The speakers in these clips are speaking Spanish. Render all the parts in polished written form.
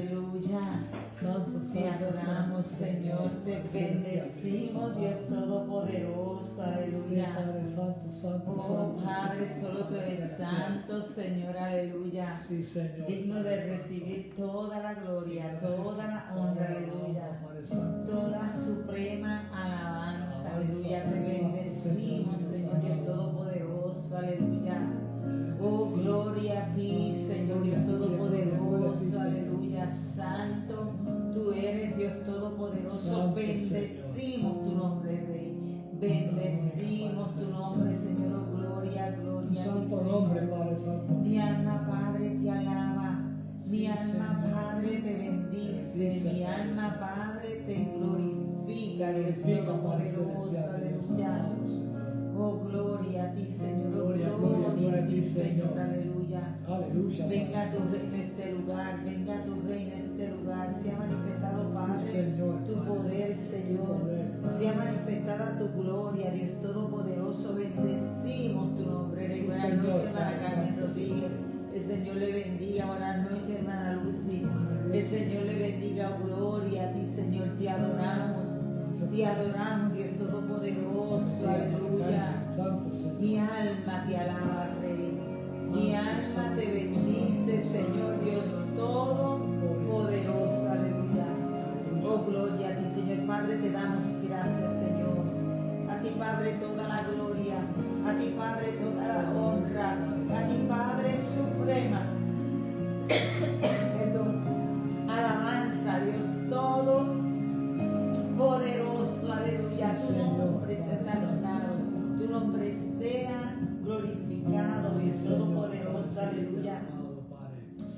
aleluya. Santo, Te adoramos, Señor, te bendecimos, Dios Todopoderoso, Sí, aleluya. Padre Santo, Santo, Oh Santo. Padre, Santo, solo tú eres santo, Señor, aleluya. Sí, Señor. Digno de recibir toda la gloria, toda la honra, aleluya. Padre Santo. Toda suprema alabanza, aleluya. Te bendecimos, Señor Dios Todopoderoso, aleluya. Oh, gloria a ti, Señor Dios Todopoderoso, aleluya. Santo, tú eres Dios Todopoderoso. Bendecimos tu nombre, Rey. Bendecimos tu nombre, Señor. Oh, gloria, gloria. Tu santo nombre, Padre Santo. Mi alma, Padre, te alaba. Mi alma, Padre, te bendice. Mi alma, Padre, te glorifica. Dios Todopoderoso, aleluya. Oh, gloria a ti, Señor. Oh, gloria a ti, Señor. Aleluya. Aleluya. Venga tu reino en este lugar. Venga tu reino en este lugar. Sea manifestado, Padre, Señor, tu poder, Señor. Sea manifestada tu gloria, Dios Todopoderoso. Bendecimos tu nombre. Buenas noches, hermana Carmen Rodríguez. El Señor le bendiga. Buenas noches, hermana Lucy. El Señor le bendiga. Oh, gloria a ti, Señor. Te adoramos. Te adoramos, Dios Todopoderoso, aleluya. Mi alma te alaba, Rey. Mi alma te bendice, Señor Dios Todopoderoso, aleluya. Oh, gloria a ti, Señor Padre, te damos gracias, Señor. A ti, Padre, toda la gloria. A ti, Padre, toda la honra. A ti, Padre suprema. Perdón. Alabanza, Dios Todopoderoso, aleluya. Tu nombre sea exaltado, tu nombre sea glorificado, Dios Todopoderoso, aleluya.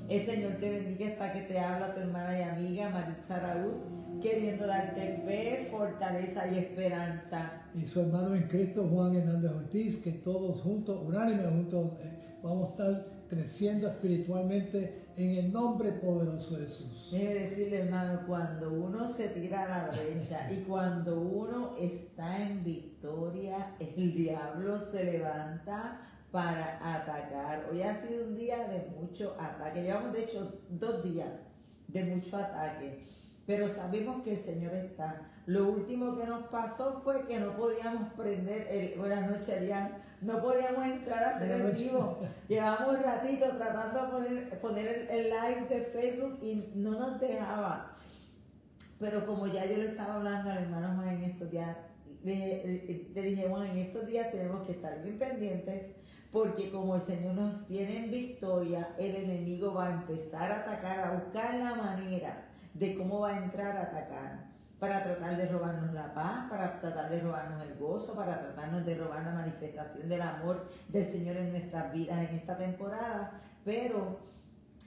El Señor te bendiga, hasta que te habla tu hermana y amiga Maritza Raúl, queriendo darte fe, fortaleza y esperanza. Y su hermano en Cristo, Juan Hernández Ortiz, que todos juntos, unánime juntos, vamos a estar creciendo espiritualmente en el nombre poderoso de Jesús. Debe decirle, hermano, cuando uno se tira a la derecha y cuando uno está en victoria, el diablo se levanta para atacar. Hoy ha sido un día de mucho ataque. Llevamos, de hecho, 2 días de mucho ataque. Pero sabemos que el Señor está. Lo último que nos pasó fue que no podíamos prender, buenas noches, Arián, no podíamos entrar a hacer el vivo. Llevamos un ratito tratando de poner el live de Facebook y no nos dejaba. Pero como ya yo le estaba hablando al hermano Juan en estos días, le dije, bueno, en estos días tenemos que estar bien pendientes, porque como el Señor nos tiene en victoria, el enemigo va a empezar a atacar, a buscar la manera de cómo va a entrar a atacar, para tratar de robarnos la paz, para tratar de robarnos el gozo, para tratarnos de robar la manifestación del amor del Señor en nuestras vidas en esta temporada. Pero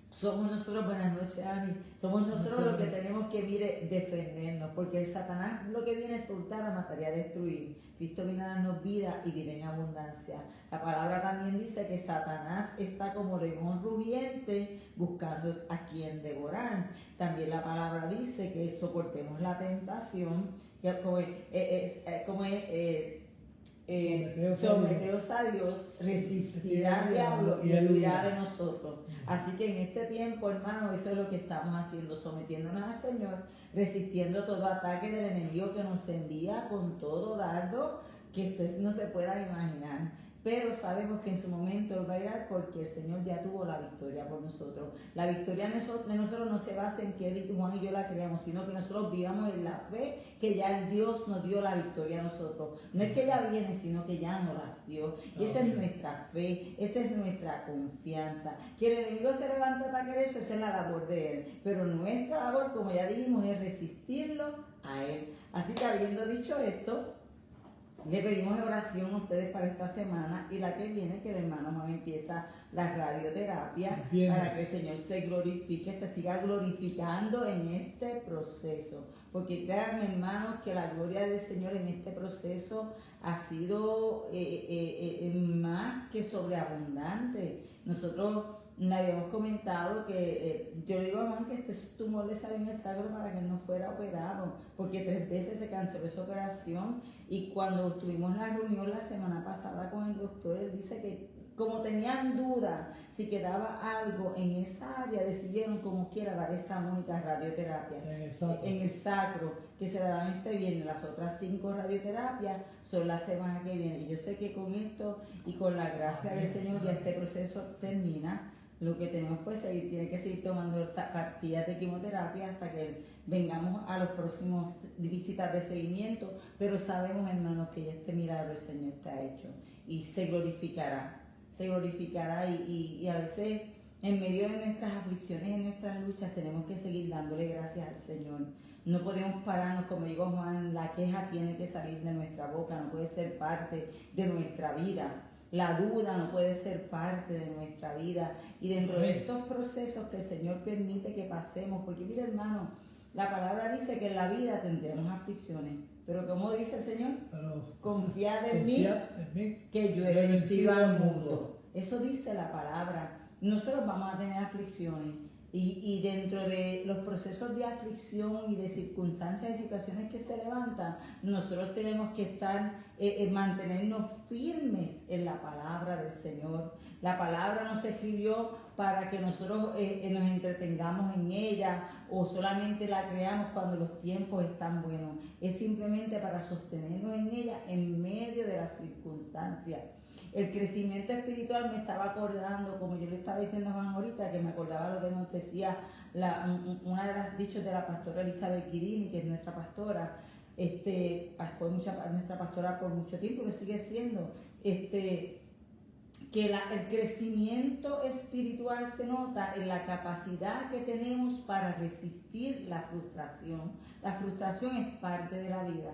somos nosotros, buenas noches, Ani, somos nosotros los que tenemos que, defendernos, porque el Satanás lo que viene es hurtar, a matar y a destruir. Cristo viene a darnos vida y vida en abundancia. La palabra también dice que Satanás está como león rugiente buscando a quien devorar. También la palabra dice que soportemos la tentación, que someteos a Dios, resistirá al diablo y él huirá de nosotros. Así que en este tiempo, hermano, eso es lo que estamos haciendo, sometiéndonos al Señor, resistiendo todo ataque del enemigo que nos envía con todo dardo que usted no se pueda imaginar. Pero sabemos que en su momento Él va a ir, porque el Señor ya tuvo la victoria por nosotros. La victoria de nosotros no se basa en que Juan y yo la creamos, sino que nosotros vivamos en la fe que ya el Dios nos dio la victoria a nosotros. No es que ya viene, sino que ya nos las dio. Y esa es nuestra fe, esa es nuestra confianza. Que el enemigo se levante a atacar eso, esa es la labor de Él. Pero nuestra labor, como ya dijimos, es resistirlo a Él. Así que, habiendo dicho esto, le pedimos oración a ustedes para esta semana y la que viene, que el hermano Juan empieza la radioterapia, para que el Señor se glorifique, se siga glorificando en este proceso. Porque créanme, hermanos, que la gloria del Señor en este proceso ha sido más que sobreabundante. Nosotros le habíamos comentado que yo le digo a Juan que este tumor le salió en el sacro para que no fuera operado, porque 3 veces se canceló esa operación. Y cuando tuvimos la reunión la semana pasada con el doctor, él dice que como tenían duda si quedaba algo en esa área decidieron como quiera dar esa única radioterapia en el sacro, que se darán este viernes. Las otras 5 radioterapias son la semana que viene. Y yo sé que con esto y con la gracia del Señor ya este proceso termina. Lo que tenemos pues tiene que seguir tomando pastillas de quimioterapia hasta que vengamos a los próximos visitas de seguimiento, pero sabemos, hermanos, que ya este milagro el Señor está hecho y se glorificará y a veces en medio de nuestras aflicciones, en nuestras luchas, tenemos que seguir dándole gracias al Señor. No podemos pararnos, como digo Juan, la queja tiene que salir de nuestra boca, no puede ser parte de nuestra vida. La duda no puede ser parte de nuestra vida. Y dentro de estos procesos que el Señor permite que pasemos, porque mira, hermano, la palabra dice que en la vida tendremos aflicciones. Pero como dice el Señor, confiad en mí, que yo he vencido al mundo. Eso dice la palabra. Nosotros vamos a tener aflicciones. Y dentro de los procesos de aflicción y de circunstancias y situaciones que se levantan, nosotros tenemos que mantenernos firmes en la palabra del Señor. La palabra no se escribió para que nosotros nos entretengamos en ella o solamente la creamos cuando los tiempos están buenos. Es simplemente para sostenernos en ella en medio de las circunstancias. El crecimiento espiritual me estaba acordando, como yo le estaba diciendo a Juan ahorita, que me acordaba lo que nos decía una de las dichos de la pastora Elizabeth Guidini, que es nuestra pastora, fue nuestra pastora por mucho tiempo, lo sigue siendo, que el crecimiento espiritual se nota en la capacidad que tenemos para resistir la frustración. La frustración es parte de la vida.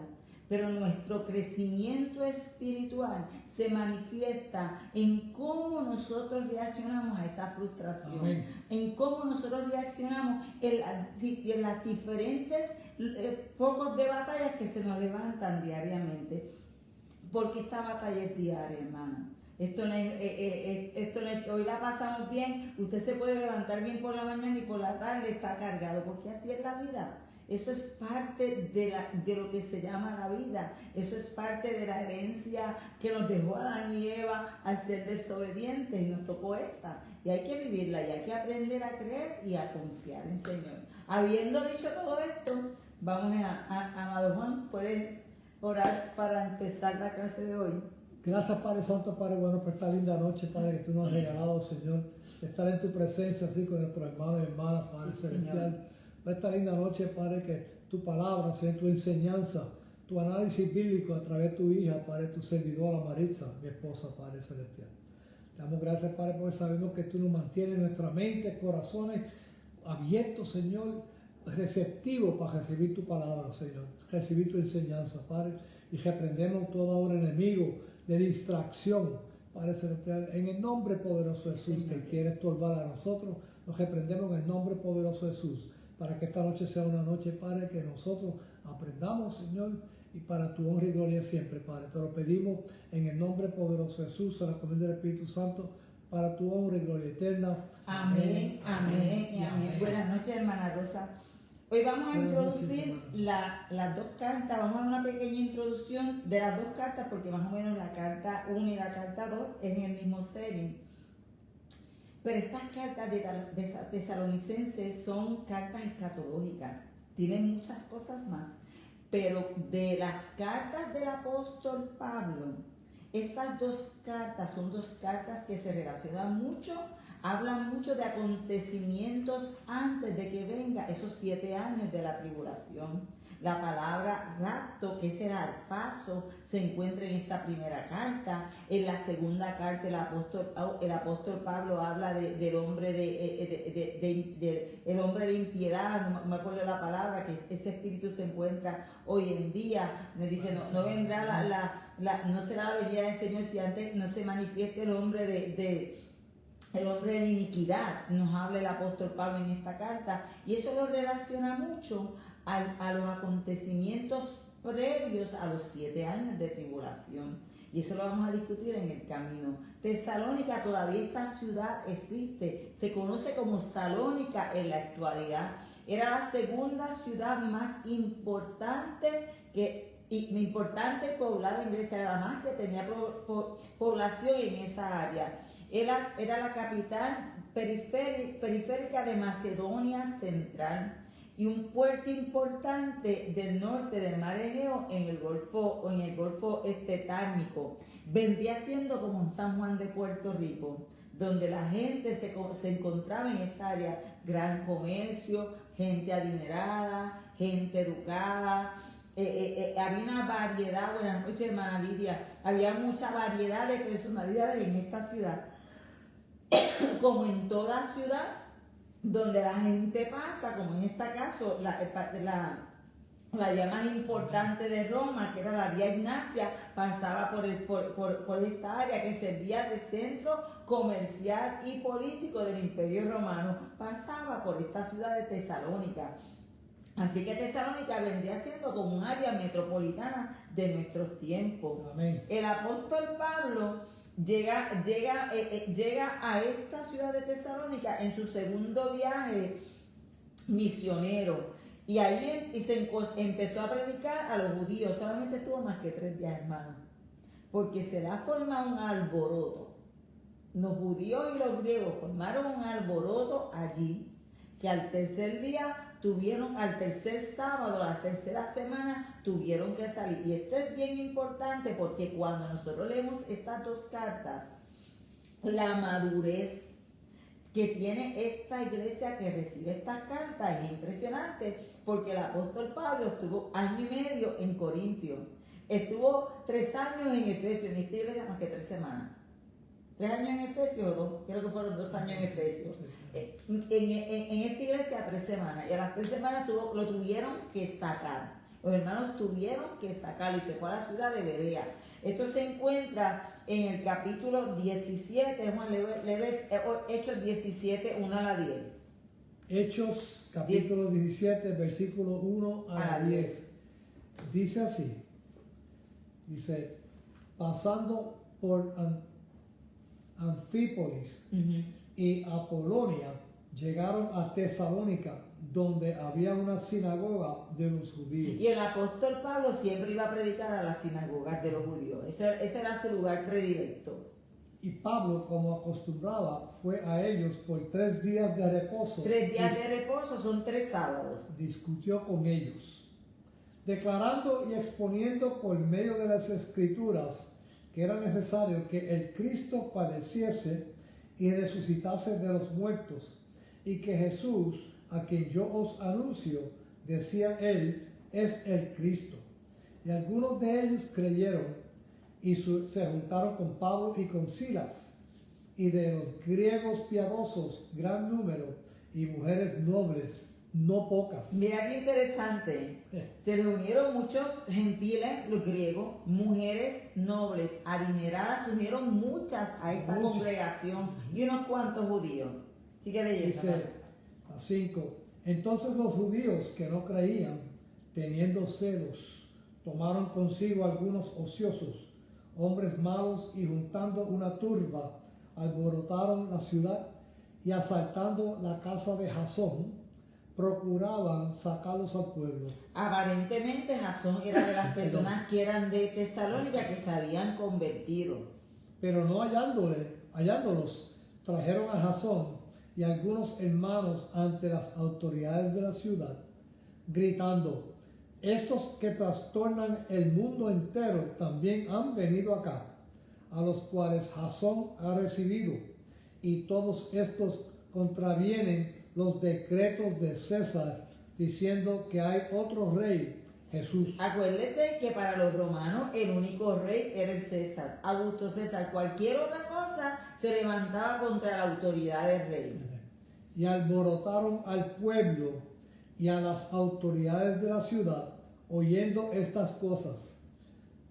Pero nuestro crecimiento espiritual se manifiesta en cómo nosotros reaccionamos a esa frustración. Amén. En cómo nosotros reaccionamos en las diferentes focos de batallas que se nos levantan diariamente. Porque esta batalla es diaria, hermano. Esto no es, hoy la pasamos bien, usted se puede levantar bien por la mañana y por la tarde está cargado, porque así es la vida. Eso es parte de lo que se llama la vida. Eso es parte de la herencia que nos dejó Adán y Eva al ser desobedientes y nos tocó esta. Y hay que vivirla y hay que aprender a creer y a confiar en el Señor. Habiendo dicho todo esto, vamos amado Juan, ¿puedes orar para empezar la clase de hoy? Gracias, Padre Santo, Padre bueno, por esta linda noche, Padre, que tú nos has regalado, Señor, de estar en tu presencia, así con nuestros hermanos y hermanas, Padre celestial. Señor. Por esta linda noche, Padre, que tu palabra sea tu enseñanza, tu análisis bíblico a través de tu hija, Padre, tu servidora Maritza, mi esposa, Padre celestial. Te damos gracias, Padre, porque sabemos que tú nos mantienes nuestra mente, corazones abiertos, Señor, receptivos para recibir tu palabra, Señor, recibir tu enseñanza, Padre, y reprendemos toda obra enemigo de distracción, Padre celestial, en el nombre poderoso de Jesús, que quiere estorbar a nosotros, nos reprendemos en el nombre poderoso de Jesús, para que esta noche sea una noche, Padre, que nosotros aprendamos, Señor, y para tu honra y gloria siempre, Padre. Te lo pedimos en el nombre poderoso de Jesús, a la comunión del Espíritu Santo, para tu honra y gloria eterna. Amén, amén y amén. Buenas noches, hermana Rosa. Hoy vamos a introducir las dos cartas, vamos a dar una pequeña introducción de las dos cartas, porque más o menos la carta 1 y la carta 2 es en el mismo setting. Pero estas cartas de Tesalonicenses son cartas escatológicas, tienen muchas cosas más, pero de las cartas del apóstol Pablo, estas dos cartas son dos cartas que se relacionan mucho, hablan mucho de acontecimientos antes de que venga esos 7 años de la tribulación. La palabra rapto, que es el arpazo, se encuentra en esta primera carta. En la segunda carta el apóstol Pablo habla del hombre el hombre de impiedad, no me acuerdo la palabra, que ese espíritu se encuentra hoy en día. Me dice, no vendrá no será la venida del Señor si antes no se manifieste el hombre de iniquidad, nos habla el apóstol Pablo en esta carta, y eso lo relaciona mucho a los acontecimientos previos a los 7 años de tribulación, y eso lo vamos a discutir en el camino. Tesalónica, todavía esta ciudad existe, se conoce como Salónica en la actualidad, era la segunda ciudad más importante poblada en Grecia, era la más que tenía población en esa área. Era la capital periférica de Macedonia Central y un puerto importante del norte del mar Egeo en el Golfo Tármico. Vendría siendo como un San Juan de Puerto Rico, donde la gente se encontraba en esta área, gran comercio, gente adinerada, gente educada. Había una variedad, buenas noches hermana Lidia, había mucha variedad de personalidades en esta ciudad, como en toda ciudad donde la gente pasa, como en este caso, la vía más importante de Roma, que era la vía Ignacia, pasaba por esta área que servía de centro comercial y político del Imperio Romano, pasaba por esta ciudad de Tesalónica. Así que Tesalónica vendría siendo como un área metropolitana de nuestros tiempos. Amén. El apóstol Pablo llega a esta ciudad de Tesalónica en su segundo viaje misionero. Y ahí empezó a predicar a los judíos. Solamente estuvo más que 3 días, hermano. Porque se le ha formado un alboroto. Los judíos y los griegos formaron un alboroto allí, que al tercer sábado, la tercera semana, tuvieron que salir. Y esto es bien importante porque cuando nosotros leemos estas 2 cartas, la madurez que tiene esta iglesia que recibe estas cartas es impresionante, porque el apóstol Pablo estuvo 1 año y medio en Corintio, estuvo 3 años en Efesios, en esta iglesia más que 3 semanas. 3 años en Efesios o 2, creo que fueron 2 años en Efesios. En esta iglesia 3 semanas, y a las 3 semanas lo tuvieron que sacar. Los hermanos tuvieron que sacarlo y se fue a la ciudad de Berea. Esto se encuentra en el capítulo 17, Juan, Hechos 17, 1 a la 10. Hechos capítulo 17, versículo 1 a la 10. Dice así, pasando por Anfípolis y Apolonia, llegaron a Tesalónica, donde había una sinagoga de los judíos. Y el apóstol Pablo siempre iba a predicar a las sinagogas de los judíos. Ese era su lugar predilecto. Y Pablo, como acostumbraba, fue a ellos por 3 días de reposo. 3 días de reposo son 3 sábados. Discutió con ellos, declarando y exponiendo por medio de las Escrituras que era necesario que el Cristo padeciese y resucitase de los muertos, y que Jesús, a quien yo os anuncio, decía él, es el Cristo. Y algunos de ellos creyeron y se juntaron con Pablo y con Silas, y de los griegos piadosos gran número, y mujeres nobles, no pocas. Mira qué interesante. Se reunieron muchos gentiles, los griegos, mujeres nobles, adineradas, se unieron muchas a esta congregación y unos cuantos judíos. Sigue leyendo. Dice a 5. Entonces los judíos que no creían, teniendo celos, tomaron consigo algunos ociosos, hombres malos, y juntando una turba, alborotaron la ciudad y asaltando la casa de Jasón, procuraban sacarlos al pueblo. Aparentemente Jasón era de las personas que eran de Tesalónica, que se habían convertido. Pero no hallándolos, trajeron a Jasón y algunos hermanos ante las autoridades de la ciudad, gritando, estos que trastornan el mundo entero también han venido acá, a los cuales Jasón ha recibido, y todos estos contravienen los decretos de César, diciendo que hay otro rey, Jesús. Acuérdese que para los romanos el único rey era el César, Augusto César. Cualquier otra cosa se levantaba contra la autoridad del rey. Y alborotaron al pueblo y a las autoridades de la ciudad, oyendo estas cosas.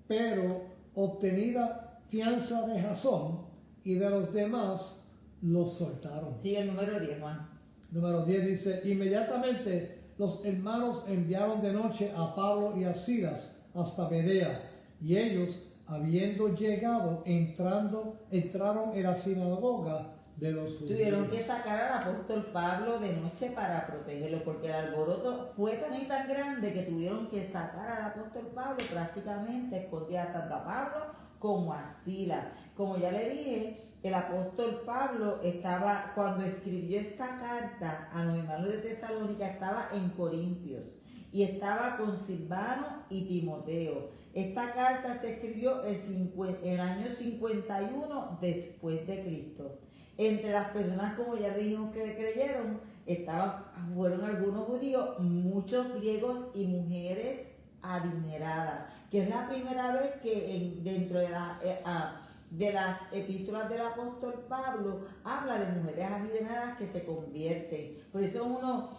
Pero obtenida fianza de Jasón y de los demás, los soltaron. Sigue el número 10, Juan. Número 10 dice, inmediatamente los hermanos enviaron de noche a Pablo y a Silas hasta Berea, y ellos, habiendo llegado, entraron en la sinagoga de los judíos. Tuvieron que sacar al apóstol Pablo de noche para protegerlo, porque el alboroto fue tan grande que tuvieron que sacar al apóstol Pablo, prácticamente escondía tanto a Pablo como a Silas. Como ya le dije, el apóstol Pablo estaba, cuando escribió esta carta a los hermanos de Tesalónica, estaba en Corintios y estaba con Silvano y Timoteo. Esta carta se escribió el año 51 después de Cristo. Entre las personas, como ya dijimos, que creyeron, fueron algunos judíos, muchos griegos y mujeres adineradas, que es la primera vez que dentro de las epístolas del apóstol Pablo habla de mujeres adineradas que se convierten. Por eso uno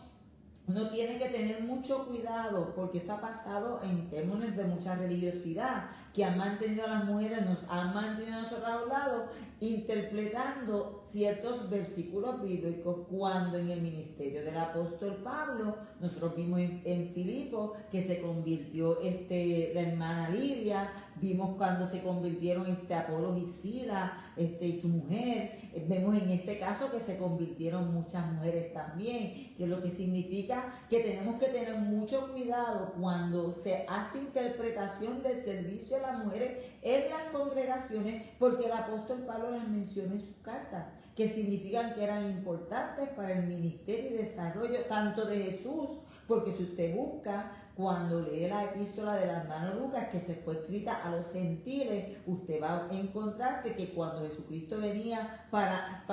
tiene que tener mucho cuidado, porque esto ha pasado en términos de mucha religiosidad, que han mantenido a las mujeres, nos han mantenido a nosotros a un lado, interpretando ciertos versículos bíblicos, cuando en el ministerio del apóstol Pablo, nosotros vimos en Filipo que se convirtió la hermana Lidia, vimos cuando se convirtieron Apolos y Sila y su mujer, vemos en este caso que se convirtieron muchas mujeres también, que lo que significa que tenemos que tener mucho cuidado cuando se hace interpretación del servicio a las mujeres en las congregaciones, porque el apóstol Pablo las menciona en sus cartas, que significan que eran importantes para el ministerio y desarrollo tanto de Jesús, porque si usted busca, cuando lee la epístola del hermano Lucas, que se fue escrita a los gentiles, usted va a encontrarse que cuando Jesucristo venía para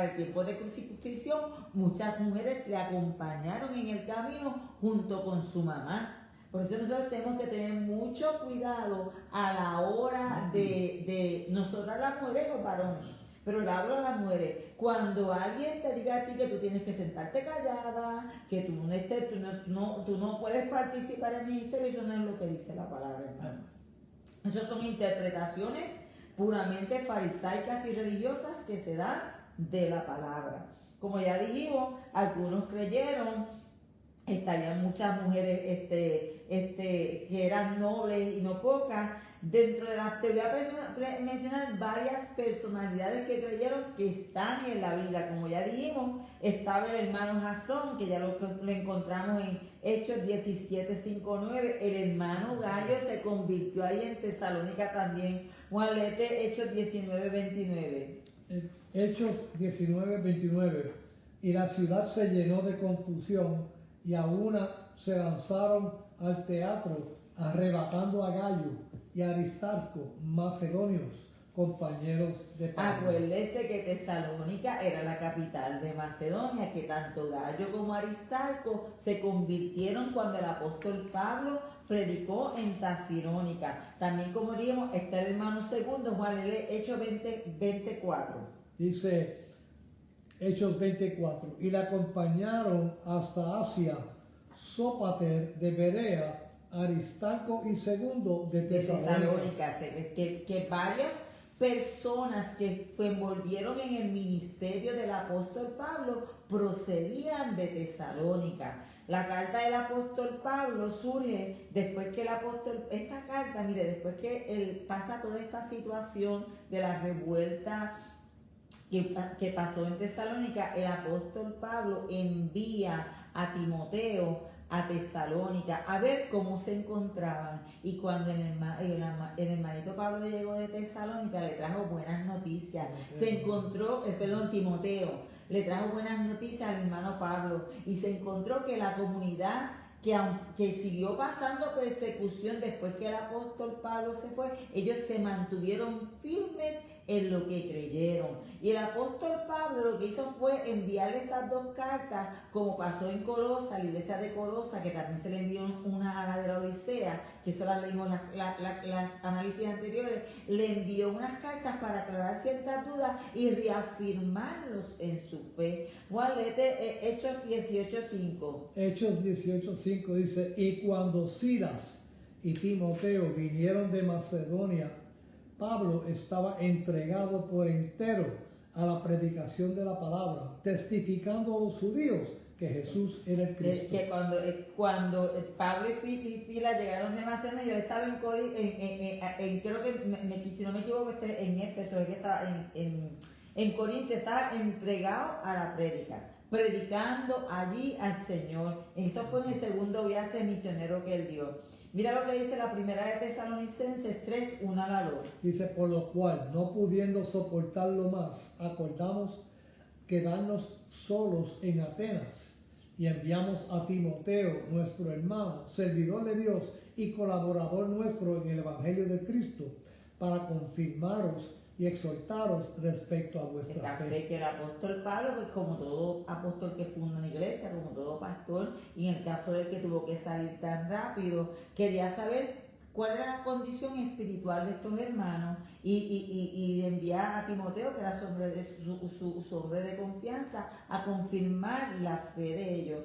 el tiempo de crucifixión, muchas mujeres le acompañaron en el camino junto con su mamá. Por eso nosotros tenemos que tener mucho cuidado a la hora de nosotras las mujeres y los varones. Pero le hablo a las mujeres, cuando alguien te diga a ti que tú tienes que sentarte callada, que tú no puedes participar en el ministerio, eso no es lo que dice la palabra, hermano. Esas son interpretaciones puramente farisaicas y religiosas que se dan de la palabra. Como ya dijimos, algunos creyeron, estarían muchas mujeres que eran nobles y no pocas. Dentro de las, te voy a mencionar varias personalidades que creyeron que están en la Biblia. Como ya dijimos, estaba el hermano Jasón, que ya lo encontramos en Hechos 17:5-9. El hermano Gallo se convirtió ahí en Tesalónica también. Juan, léete Hechos 19:29. Hechos 19:29. Y la ciudad se llenó de confusión, y a una se lanzaron al teatro, arrebatando a Gallo y Aristarco, macedonios, compañeros de Pablo. Acuérdese que Tesalónica era la capital de Macedonia, que tanto Gallo como Aristarco se convirtieron cuando el apóstol Pablo predicó en Tesalónica. También, como dijimos, está el hermano segundo, Juan, Hechos 20:24. Dice Hechos 24, y la acompañaron hasta Asia, Sópater de Berea, Aristarco y segundo de Tesalónica. Que varias personas que se envolvieron en el ministerio del apóstol Pablo procedían de Tesalónica. La carta del apóstol Pablo surge después que esta carta, mire, después que él pasa toda esta situación de la revuelta que pasó en Tesalónica, el apóstol Pablo envía a Timoteo a Tesalónica a ver cómo se encontraban, y cuando el hermanito Pablo llegó de Tesalónica le trajo buenas noticias. Se encontró, Timoteo le trajo buenas noticias al hermano Pablo, y se encontró que la comunidad que siguió pasando persecución después que el apóstol Pablo se fue, ellos se mantuvieron firmes en lo que creyeron. Y el apóstol Pablo lo que hizo fue enviarle estas dos cartas, como pasó en Colosa, la iglesia de Colosa, que también se le envió una a la de la Odisea, que eso las leímos las análisis anteriores. Le envió unas cartas para aclarar ciertas dudas y reafirmarlos en su fe. Juan, léete Hechos 18:5. Hechos 18:5 dice, y cuando Silas y Timoteo vinieron de Macedonia, Pablo estaba entregado por entero a la predicación de la palabra, testificando a los judíos que Jesús era el Cristo. Que cuando Pablo y Silas llegaron de Macedonia, yo estaba creo que, si no me equivoco, en Éfeso, que estaba en Corinto, estaba entregado a la prédica, predicando allí al Señor. Eso fue en el segundo viaje misionero que él dio. Mira lo que dice la primera de Tesalonicenses 3, 1 al 2. Dice, por lo cual, no pudiendo soportarlo más, acordamos quedarnos solos en Atenas y enviamos a Timoteo, nuestro hermano, servidor de Dios y colaborador nuestro en el Evangelio de Cristo, para confirmaros y exhortaros respecto a vuestra Esta fe. fe que el apóstol Pablo, pues como todo apóstol que funda una iglesia, como todo pastor, y en el caso del que tuvo que salir tan rápido, quería saber cuál era la condición espiritual de estos hermanos y enviar a Timoteo, que era su hombre de confianza, a confirmar la fe de ellos.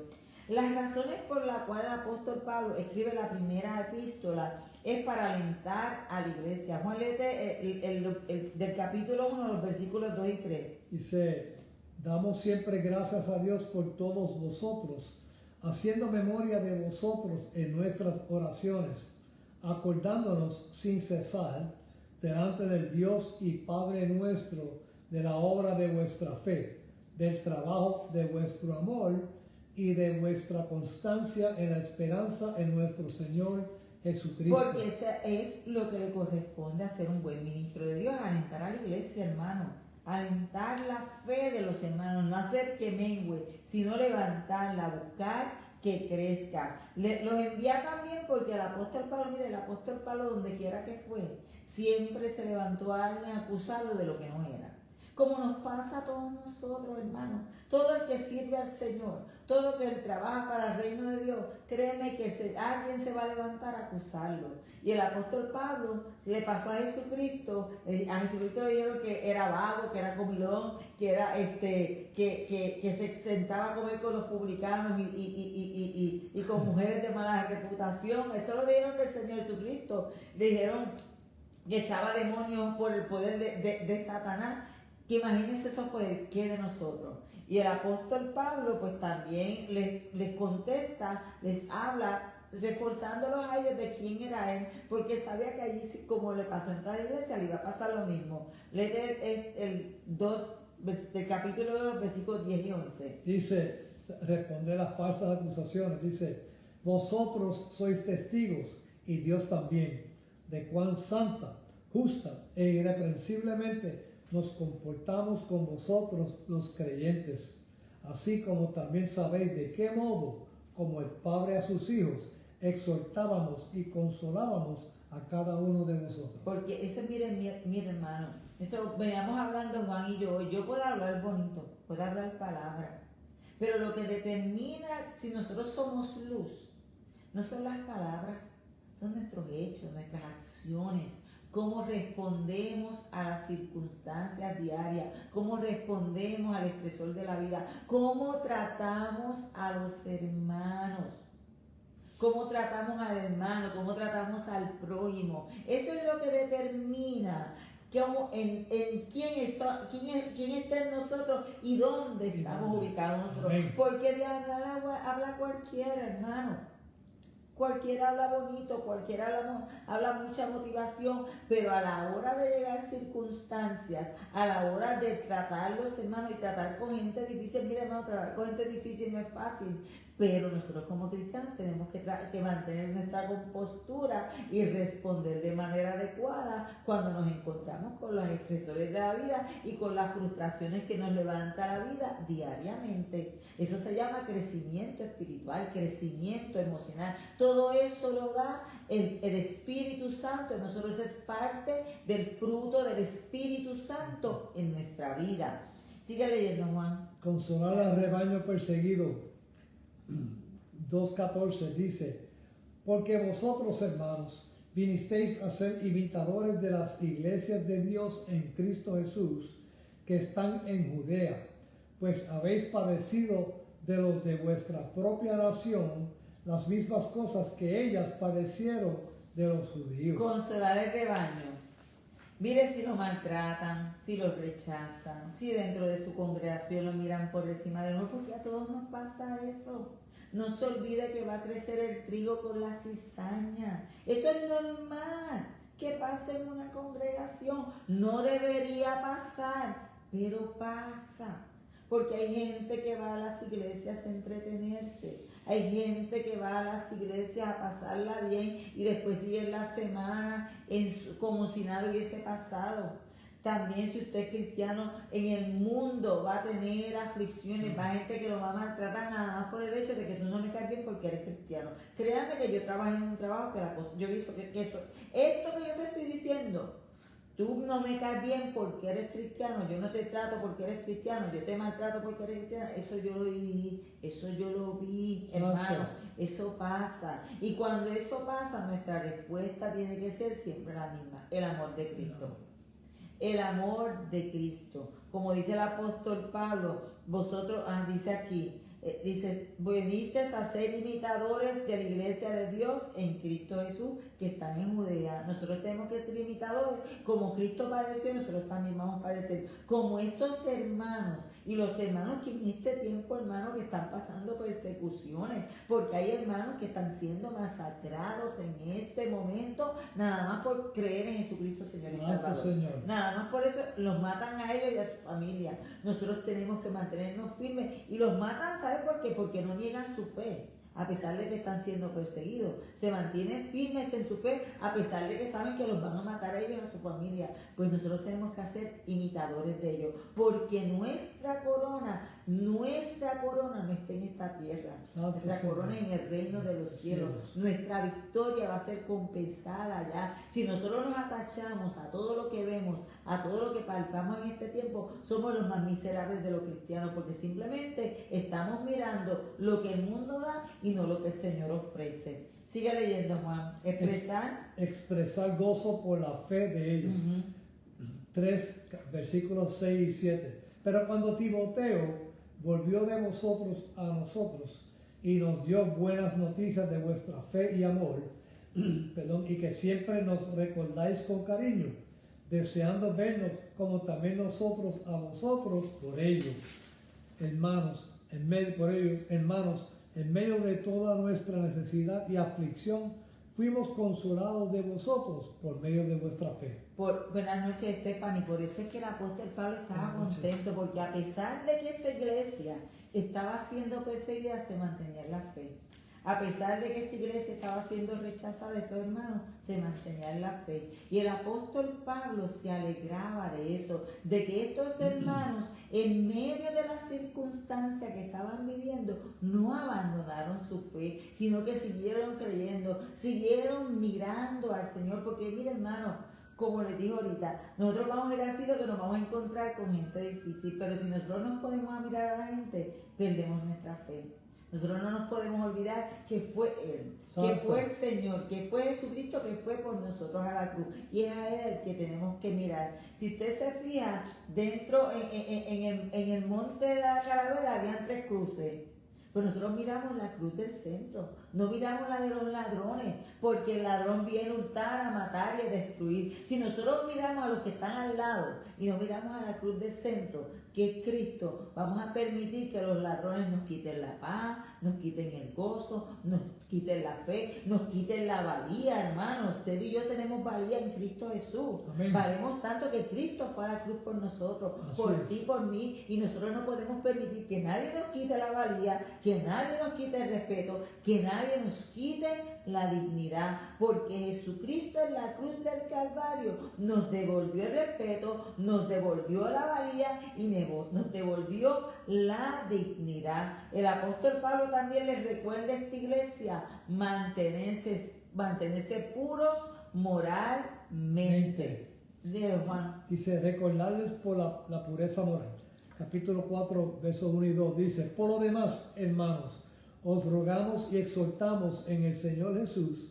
Las razones por las cuales el apóstol Pablo escribe la primera epístola es para alentar a la iglesia. Juan, léete del capítulo 1, los versículos 2 y 3. Dice, damos siempre gracias a Dios por todos vosotros, haciendo memoria de vosotros en nuestras oraciones, acordándonos sin cesar delante del Dios y Padre nuestro de la obra de vuestra fe, del trabajo de vuestro amor y de vuestra constancia en la esperanza en nuestro Señor Jesucristo. Porque eso es lo que le corresponde a ser un buen ministro de Dios, alentar a la iglesia, hermano, alentar la fe de los hermanos, no hacer que mengue, sino levantarla, buscar que crezca. Los envía también porque el apóstol Pablo, mire, el apóstol Pablo donde quiera que fue, siempre se levantó a alguien a acusarlo de lo que no era. Como nos pasa a todos nosotros, hermanos, todo el que sirve al Señor, todo el que trabaja para el reino de Dios, créeme que alguien se va a levantar a acusarlo. Y el apóstol Pablo le pasó a Jesucristo le dijeron que era vago, que era comilón, que era que se sentaba a comer con los publicanos y con mujeres de mala reputación. Eso lo dijeron del Señor Jesucristo. Le dijeron que echaba demonios por el poder de Satanás. Que imagínense, eso fue ¿qué de nosotros? Y el apóstol Pablo pues también les contesta, les habla, reforzándolos a ellos de quién era él, porque sabía que allí, como le pasó a entrar a la iglesia, le iba a pasar lo mismo. Léete el 2 del capítulo 2, versículos 10 y 11. Dice, responder las falsas acusaciones, dice, vosotros sois testigos, y Dios también, de cuán santa, justa e irreprensiblemente nos comportamos con vosotros los creyentes, así como también sabéis de qué modo, como el Padre a sus hijos, exhortábamos y consolábamos a cada uno de vosotros. Porque eso, mire hermano, eso veníamos hablando Juan y yo puedo hablar bonito, puedo hablar palabra, pero lo que determina si nosotros somos luz, no son las palabras, son nuestros hechos, nuestras acciones, cómo respondemos a las circunstancias diarias, cómo respondemos al estresor de la vida, cómo tratamos a los hermanos, cómo tratamos al hermano, cómo tratamos al prójimo. Eso es lo que determina en quién está en nosotros y dónde estamos ubicados nosotros. Porque de habla cualquiera, hermano. Cualquiera habla bonito, cualquiera habla mucha motivación, pero a la hora de llegar circunstancias, a la hora de tratar los hermanos y tratar con gente difícil, mira hermano, tratar con gente difícil no es fácil, pero nosotros como cristianos tenemos que mantener nuestra compostura y responder de manera adecuada cuando nos encontramos con los estresores de la vida y con las frustraciones que nos levanta la vida diariamente. Eso se llama crecimiento espiritual, crecimiento emocional. Todo eso lo da el Espíritu Santo en nosotros. Es parte del fruto del Espíritu Santo en nuestra vida. Sigue leyendo, Juan. Consolar al rebaño perseguido. 2:14 dice, porque vosotros, hermanos, vinisteis a ser imitadores de las iglesias de Dios en Cristo Jesús, que están en Judea, pues habéis padecido de los de vuestra propia nación las mismas cosas que ellas padecieron de los judíos. Consolar el rebaño. Mire si lo maltratan, si lo rechazan, si dentro de su congregación lo miran por encima de nosotros, porque a todos nos pasa eso. No se olvide que va a crecer el trigo con la cizaña. Eso es normal que pase en una congregación. No debería pasar, pero pasa. porque hay gente que va a las iglesias a entretenerse, hay gente que va a las iglesias a pasarla bien y después sigue la semana como si nada hubiese pasado. También si usted es cristiano, en el mundo va a tener aflicciones, va a gente que lo va a maltratar nada más por el hecho de que tú no me caes bien porque eres cristiano. Créanme que yo trabajé en un trabajo que yo hizo que esto que yo te estoy diciendo, tú no me caes bien porque eres cristiano, yo no te trato porque eres cristiano, yo te maltrato porque eres cristiano, eso yo lo vi, hermano, eso pasa. Y cuando eso pasa, nuestra respuesta tiene que ser siempre la misma, el amor de Cristo. El amor de Cristo. Como dice el apóstol Pablo, vosotros, dice aquí, dice, venisteis a ser imitadores de la iglesia de Dios en Cristo Jesús, que están en Judea. Nosotros tenemos que ser imitadores, como Cristo padeció, nosotros también vamos a padecer. Como estos hermanos, y los hermanos que en este tiempo, hermanos, que están pasando persecuciones, porque hay hermanos que están siendo masacrados en este momento, nada más por creer en Jesucristo, Señor y Salvador. Señor. Nada más por eso los matan a ellos y a su familia. Nosotros tenemos que mantenernos firmes, y los matan, ¿sabe por qué? Porque no niegan su fe. A pesar de que están siendo perseguidos, se mantienen firmes en su fe, a pesar de que saben que los van a matar a ellos y a su familia. Pues nosotros tenemos que ser imitadores de ellos, porque nuestra corona no está en esta tierra. Nuestra corona es en el reino de los cielos. Nuestra victoria va a ser compensada allá. Si nosotros nos atachamos a todo lo que vemos, a todo lo que palpamos en este tiempo, somos los más miserables de los cristianos, porque simplemente estamos mirando lo que el mundo da y no lo que el Señor ofrece. Sigue leyendo, Juan. Expresar gozo por la fe de ellos. 3 versículos 6 y 7. Pero cuando Timoteo volvió de vosotros a nosotros y nos dio buenas noticias de vuestra fe y amor, y que siempre nos recordáis con cariño, deseando vernos como también nosotros a vosotros por ellos, hermanos, en medio de toda nuestra necesidad y aflicción, fuimos consolados de vosotros por medio de vuestra fe. Buenas noches, Stephanie. Por eso es que el apóstol Pablo estaba contento, porque a pesar de que esta iglesia estaba siendo perseguida, se mantenía en la fe. A pesar de que esta iglesia estaba siendo rechazada de estos hermanos, se mantenía en la fe. Y el apóstol Pablo se alegraba de eso, de que estos hermanos, en medio de las circunstancias que estaban viviendo, no abandonaron su fe, sino que siguieron creyendo, siguieron mirando al Señor. Porque mira, hermano, como les dije ahorita, nosotros vamos a ir así de que nos vamos a encontrar con gente difícil, pero si nosotros nos podemos mirar a la gente, perdemos nuestra fe. Nosotros no nos podemos olvidar que fue Él, que fue el Señor, que fue Jesucristo, que fue por nosotros a la cruz. Y es a Él el que tenemos que mirar. Si usted se fija, dentro en el monte de la calavera habían 3 cruces. Pero nosotros miramos la cruz del centro, no miramos la de los ladrones, porque el ladrón viene a hurtar, a matar y a destruir. Si nosotros miramos a los que están al lado y no miramos a la cruz del centro, que es Cristo, vamos a permitir que los ladrones nos quiten la paz, nos quiten el gozo, nos quiten la fe, nos quiten la valía, hermanos. Usted y yo tenemos valía en Cristo Jesús. Amén. Valemos tanto que Cristo fue a la cruz por nosotros, por ti, por mí, y nosotros no podemos permitir que nadie nos quite la valía, que nadie nos quite el respeto, que nadie nos quite la dignidad, porque Jesucristo en la cruz del Calvario nos devolvió el respeto, nos devolvió la valía y nos devolvió la dignidad. El apóstol Pablo también les recuerda a esta iglesia mantenerse puros moralmente. Juan. Dice, recordarles por la pureza moral. Capítulo 4, versos 1 y 2 dice, por lo demás, hermanos, os rogamos y exhortamos en el Señor Jesús,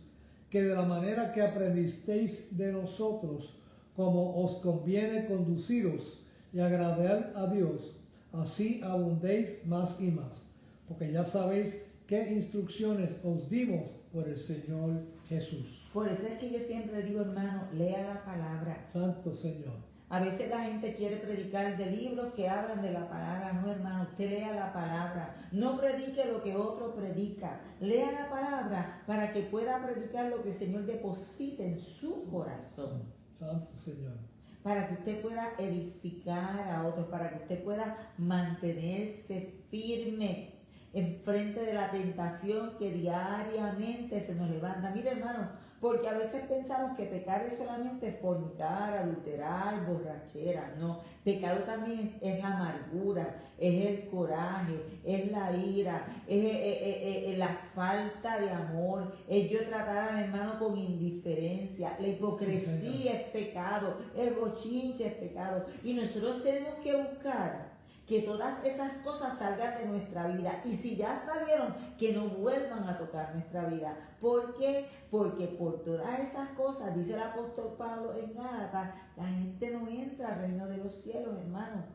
que de la manera que aprendisteis de nosotros, como os conviene conduciros y agradar a Dios, así abundéis más y más, porque ya sabéis qué instrucciones os dimos por el Señor Jesús. Por eso es que yo siempre digo, hermano, lea la palabra. Santo Señor. A veces la gente quiere predicar de libros que hablan de la palabra. No, hermano, usted lea la palabra. No predique lo que otro predica. Lea la palabra para que pueda predicar lo que el Señor deposita en su corazón. Santo Señor. para que usted pueda edificar a otros, para que usted pueda mantenerse firme en frente de la tentación que diariamente se nos levanta. Mire, hermano, porque a veces pensamos que pecar es solamente fornicar, adulterar, borrachera. No, pecado también es la amargura, es el coraje, es la ira, es la falta de amor, es yo tratar al hermano con indiferencia. La hipocresía es pecado, el bochinche es pecado. Y nosotros tenemos que buscar que todas esas cosas salgan de nuestra vida. Y si ya salieron, que no vuelvan a tocar nuestra vida. ¿Por qué? Porque por todas esas cosas, dice el apóstol Pablo en Gálatas, la gente no entra al reino de los cielos, hermano.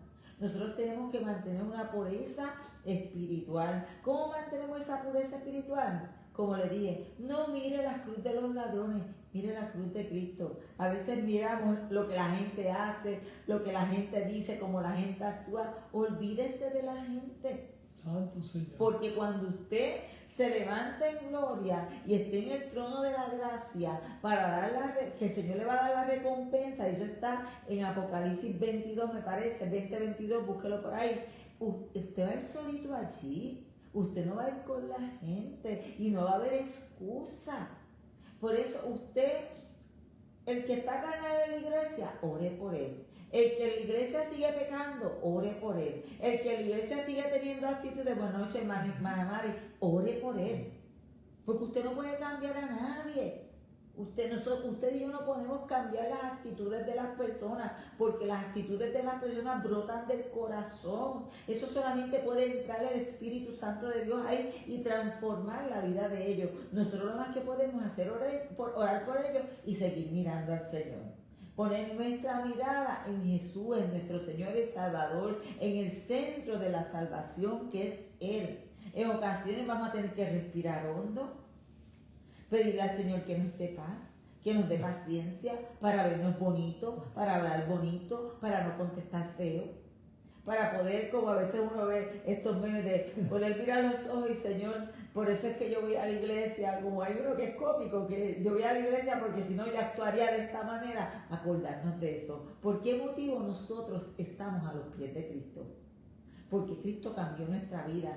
Nosotros tenemos que mantener una pureza espiritual. ¿Cómo mantenemos esa pureza espiritual? Como le dije, no mire la cruz de los ladrones, mire la cruz de Cristo. A veces miramos lo que la gente hace, lo que la gente dice, cómo la gente actúa. Olvídese de la gente. Santo Señor. Porque cuando usted se levanta en gloria y esté en el trono de la gracia para dar que el Señor le va a dar la recompensa, y eso está en Apocalipsis 22, me parece, 20-22, búsquelo por ahí. Usted va a ir solito allí. Usted no va a ir con la gente y no va a haber excusa. Por eso usted, el que está carnal en la iglesia, ore por él. El que en la iglesia sigue pecando, ore por él. El que en la iglesia sigue teniendo actitud de buenas noches, hermana Mari, ore por él. Porque usted no puede cambiar a nadie. Usted y yo no podemos cambiar las actitudes de las personas, porque las actitudes de las personas brotan del corazón. Eso solamente puede entrar el Espíritu Santo de Dios ahí y transformar la vida de ellos. Nosotros lo más que podemos hacer es orar por ellos y seguir mirando al Señor. Poner nuestra mirada en Jesús, en nuestro Señor y Salvador, en el centro de la salvación que es Él. En ocasiones vamos a tener que respirar hondo, pedirle al Señor que nos dé paz, que nos dé paciencia para vernos bonitos, para hablar bonito, para no contestar feo, para poder, como a veces uno ve estos memes de poder mirar los ojos y Señor, por eso es que yo voy a la iglesia, como hay uno que es cómico, que yo voy a la iglesia porque si no yo actuaría de esta manera, acordarnos de eso. ¿Por qué motivo nosotros estamos a los pies de Cristo? Porque Cristo cambió nuestra vida.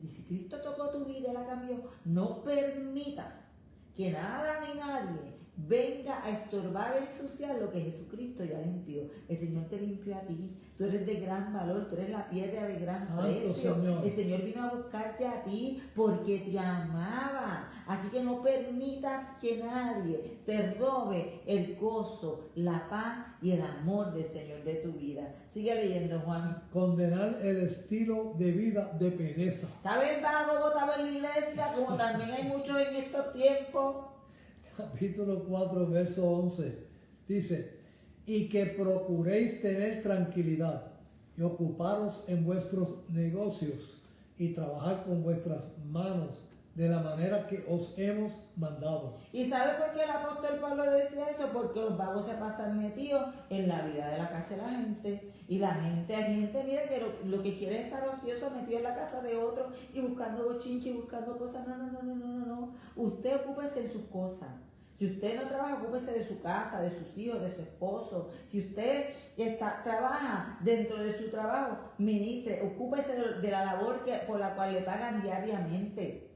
Y si Cristo tocó tu vida y la cambió, no permitas que nada ni nadie venga a estorbar, a ensuciar lo que Jesucristo ya limpió. El Señor te limpió a ti. Tú eres de gran valor, tú eres la piedra de gran precio. Señor. El Señor vino a buscarte a ti porque te amaba. Así que no permitas que nadie te robe el gozo, la paz y el amor del Señor de tu vida. Sigue leyendo, Juan. Condenar el estilo de vida de pereza. Está bien vago, votado en la iglesia, como también hay muchos en estos tiempos. Capítulo 4, verso 11, dice, y que procuréis tener tranquilidad y ocuparos en vuestros negocios y trabajar con vuestras manos de la manera que os hemos mandado. ¿Y sabe por qué el apóstol Pablo decía eso? Porque los vagos se pasan metidos en la vida de la casa de la gente. Y la gente, hay gente, mira, que lo que quiere es estar ocioso, metido en la casa de otro y buscando bochinche y buscando cosas. No. Usted ocúpese en sus cosas. Si usted no trabaja, ocúpese de su casa, de sus hijos, de su esposo. Si usted trabaja dentro de su trabajo, ministre, ocúpese de la labor por la cual le pagan diariamente.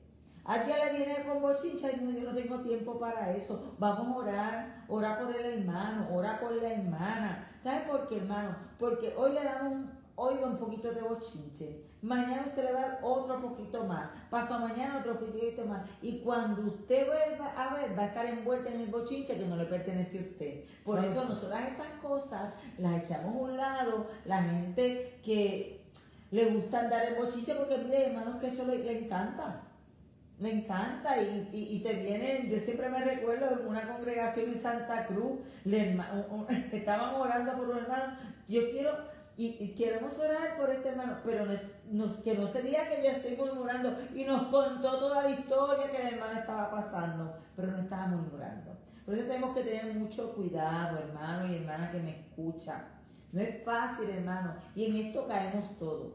Alguien le viene con bochincha y no, yo no tengo tiempo para eso. Vamos a orar, ora por el hermano, ora por la hermana. ¿Sabe por qué, hermano? Porque hoy le damos un poquito de bochinche. Mañana usted le va a dar otro poquito más. Pasado mañana otro poquito más. Y cuando usted vuelva a ver, va a estar envuelta en el bochinche que no le pertenece a usted. Por eso nosotras estas cosas las echamos a un lado. La gente que le gusta andar en bochinche, porque mire, hermanos, que eso le encanta. Le encanta y te vienen. Yo siempre me recuerdo en una congregación en Santa Cruz, estaban orando por un hermano. Yo quiero y queremos orar por este hermano, pero que no se diga que yo estoy murmurando, y nos contó toda la historia que el hermano estaba pasando, pero no estaba murmurando. Por eso tenemos que tener mucho cuidado, hermano y hermana que me escucha. No es fácil, hermano, y en esto caemos todos.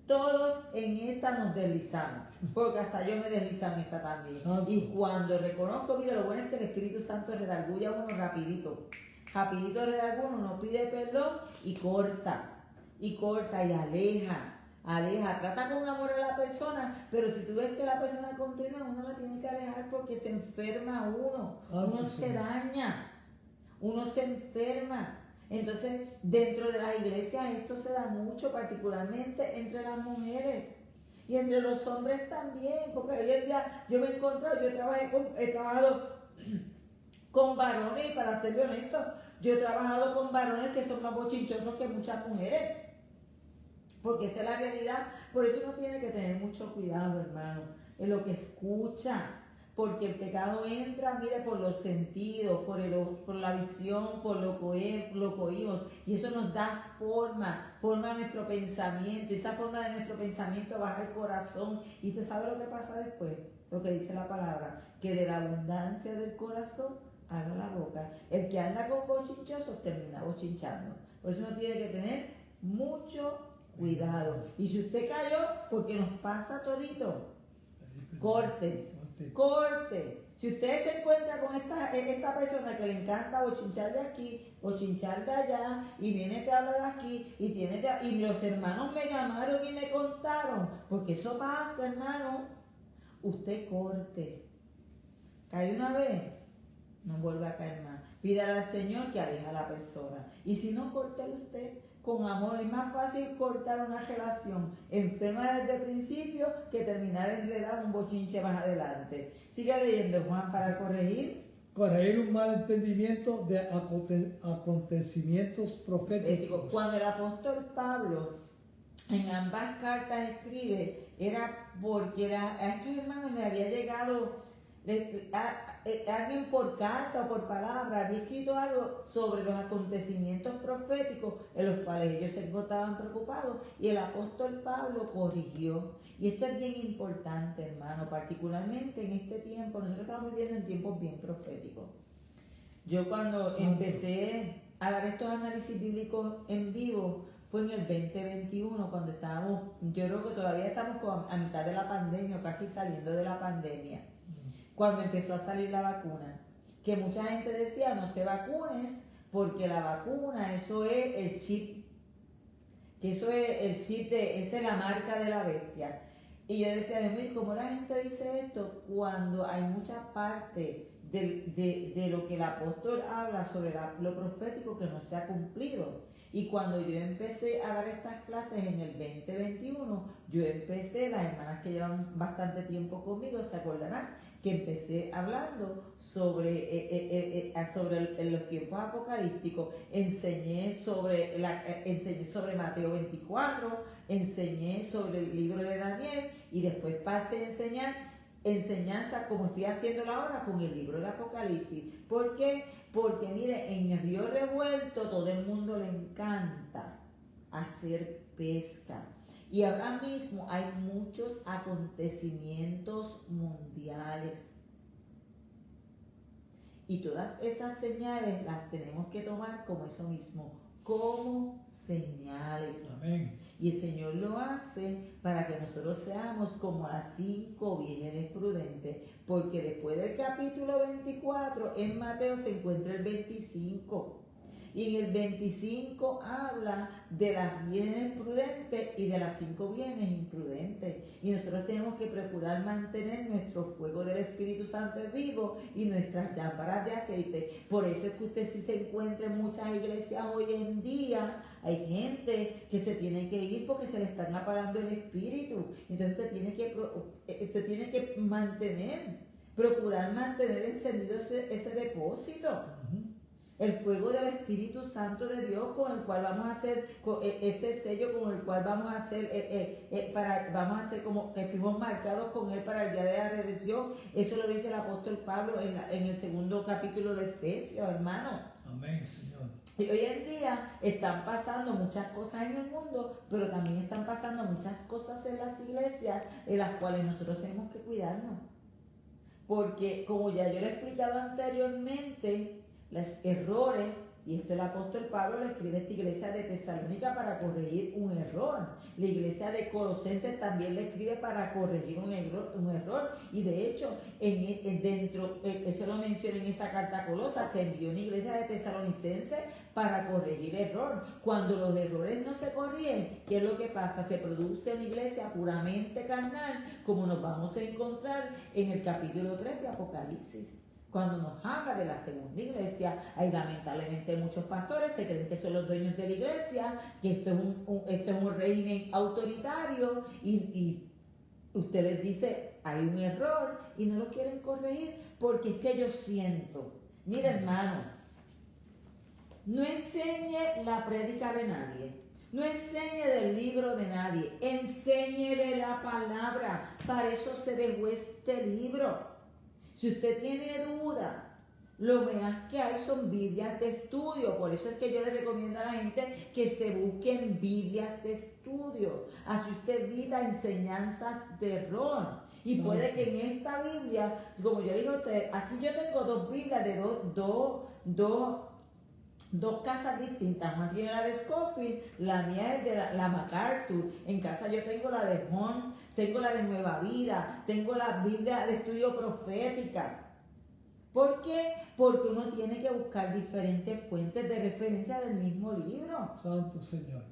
Todos en esta nos deslizamos, porque hasta yo me deslizaba en esta también. Santo. Y cuando reconozco, mira, lo bueno es que el Espíritu Santo redarguye a uno rapidito. rapidito redarguye, uno no pide perdón y corta y aleja, trata con amor a la persona, pero si tú ves que la persona continúa, uno la tiene que alejar porque se enferma uno se daña, uno se enferma. Entonces, dentro de las iglesias esto se da mucho, particularmente entre las mujeres y entre los hombres también, porque hoy en día yo me he encontrado, he trabajado con varones, y para ser honesto, yo he trabajado con varones que son más bochinchosos que muchas mujeres, porque esa es la realidad. Por eso uno tiene que tener mucho cuidado, hermano, en lo que escucha, porque el pecado entra, mire, por los sentidos, por la visión, por lo que oímos, y eso nos da forma a nuestro pensamiento, y esa forma de nuestro pensamiento baja el corazón, y usted sabe lo que pasa después, lo que dice la palabra, que de la abundancia del corazón habla la boca. El que anda con bochinchosos termina bochinchando. Por eso uno tiene que tener mucho cuidado. Y si usted cayó, porque nos pasa todito, corte. Si usted se encuentra con esta persona que le encanta bochinchar de aquí, bochinchar de allá, y viene te habla de aquí, y los hermanos me llamaron y me contaron, porque eso pasa, hermano, usted corte. Cae una vez, no vuelve a caer más. Pídale al Señor que aleje a la persona. Y si no, córtelo usted con amor. Es más fácil cortar una relación enferma desde el principio que terminar enredado un bochinche más adelante. Sigue leyendo, Juan, para corregir. Corregir un mal entendimiento de acontecimientos proféticos. Cuando el apóstol Pablo en ambas cartas escribe, era porque a estos hermanos les había llegado alguien por carta o por palabra, había escrito algo sobre los acontecimientos proféticos en los cuales ellos se encontraban preocupados, y el apóstol Pablo corrigió. Y esto es bien importante, hermano, particularmente en este tiempo. Nosotros estamos viviendo en tiempos bien proféticos. Yo cuando empecé a dar estos análisis bíblicos en vivo fue en el 2021, cuando estábamos, yo creo que todavía estamos a mitad de la pandemia, casi saliendo de la pandemia, cuando empezó a salir la vacuna, que mucha gente decía, no te vacunes, porque la vacuna, eso es el chip, que eso es el chip, esa es la marca de la bestia. Y yo decía, Dios mío, ¿cómo la gente dice esto cuando hay mucha parte de lo que el apóstol habla sobre lo profético que no se ha cumplido? Y cuando yo empecé a dar estas clases en el 2021, las hermanas que llevan bastante tiempo conmigo se acordarán que empecé hablando sobre los tiempos apocalípticos. Enseñé sobre Mateo 24, enseñé sobre el libro de Daniel, y después pasé a enseñar enseñanza como estoy haciéndolo ahora con el libro de Apocalipsis. ¿Por qué? Porque mire, en el río revuelto todo el mundo le encanta hacer pesca, y ahora mismo hay muchos acontecimientos mundiales, y todas esas señales las tenemos que tomar como eso mismo, como señales. Amén. Y el Señor lo hace para que nosotros seamos como las 5 vírgenes prudentes, porque después del capítulo 24 en Mateo se encuentra el 25, y en el 25 habla de las vírgenes prudentes y de las 5 vírgenes imprudentes, y nosotros tenemos que procurar mantener nuestro fuego del Espíritu Santo vivo y nuestras lámparas de aceite. Por eso es que usted, si se encuentra en muchas iglesias hoy en día, hay gente que se tiene que ir porque se le están apagando el espíritu. Entonces usted tiene que procurar mantener encendido ese depósito. El fuego del Espíritu Santo de Dios, con el cual vamos a hacer ese sello, con el cual vamos a hacer como que fuimos marcados con él para el día de la redención. Eso lo dice el apóstol Pablo en el 2 capítulo de Efesios, hermano. Amén, Señor. Y hoy en día están pasando muchas cosas en el mundo, pero también están pasando muchas cosas en las iglesias, en las cuales nosotros tenemos que cuidarnos. Porque, como ya yo le he explicado anteriormente, los errores y esto el apóstol Pablo le escribe a esta iglesia de Tesalónica para corregir un error. La iglesia de Colosenses también le escribe para corregir un error. Y de hecho, eso lo menciona en esa carta a Colosas, se envió una iglesia de Tesalonicenses para corregir error. Cuando los errores no se corrigen, ¿qué es lo que pasa? Se produce una iglesia puramente carnal, como nos vamos a encontrar en el capítulo 3 de Apocalipsis. Cuando nos habla de la segunda iglesia, hay lamentablemente muchos pastores se creen que son los dueños de la iglesia, que esto es un régimen autoritario y usted les dice, hay un error y no lo quieren corregir porque es que yo siento. Mira, hermano, no enseñe la prédica de nadie, no enseñe del libro de nadie, enseñe de la palabra. Para eso se dejó este libro. Si usted tiene duda, lo más que hay son Biblias de estudio. Por eso es que yo le recomiendo a la gente que se busquen Biblias de estudio. Así usted evita enseñanzas de error. Y puede que en esta Biblia, como yo le digo a usted, aquí yo tengo dos Biblias de dos casas distintas. Una tiene la de Scofield, la mía es de la MacArthur. En casa yo tengo la de Holmes, tengo la de Nueva Vida, tengo la Biblia de estudio profética. ¿Por qué? Porque uno tiene que buscar diferentes fuentes de referencia del mismo libro. Santo Señor.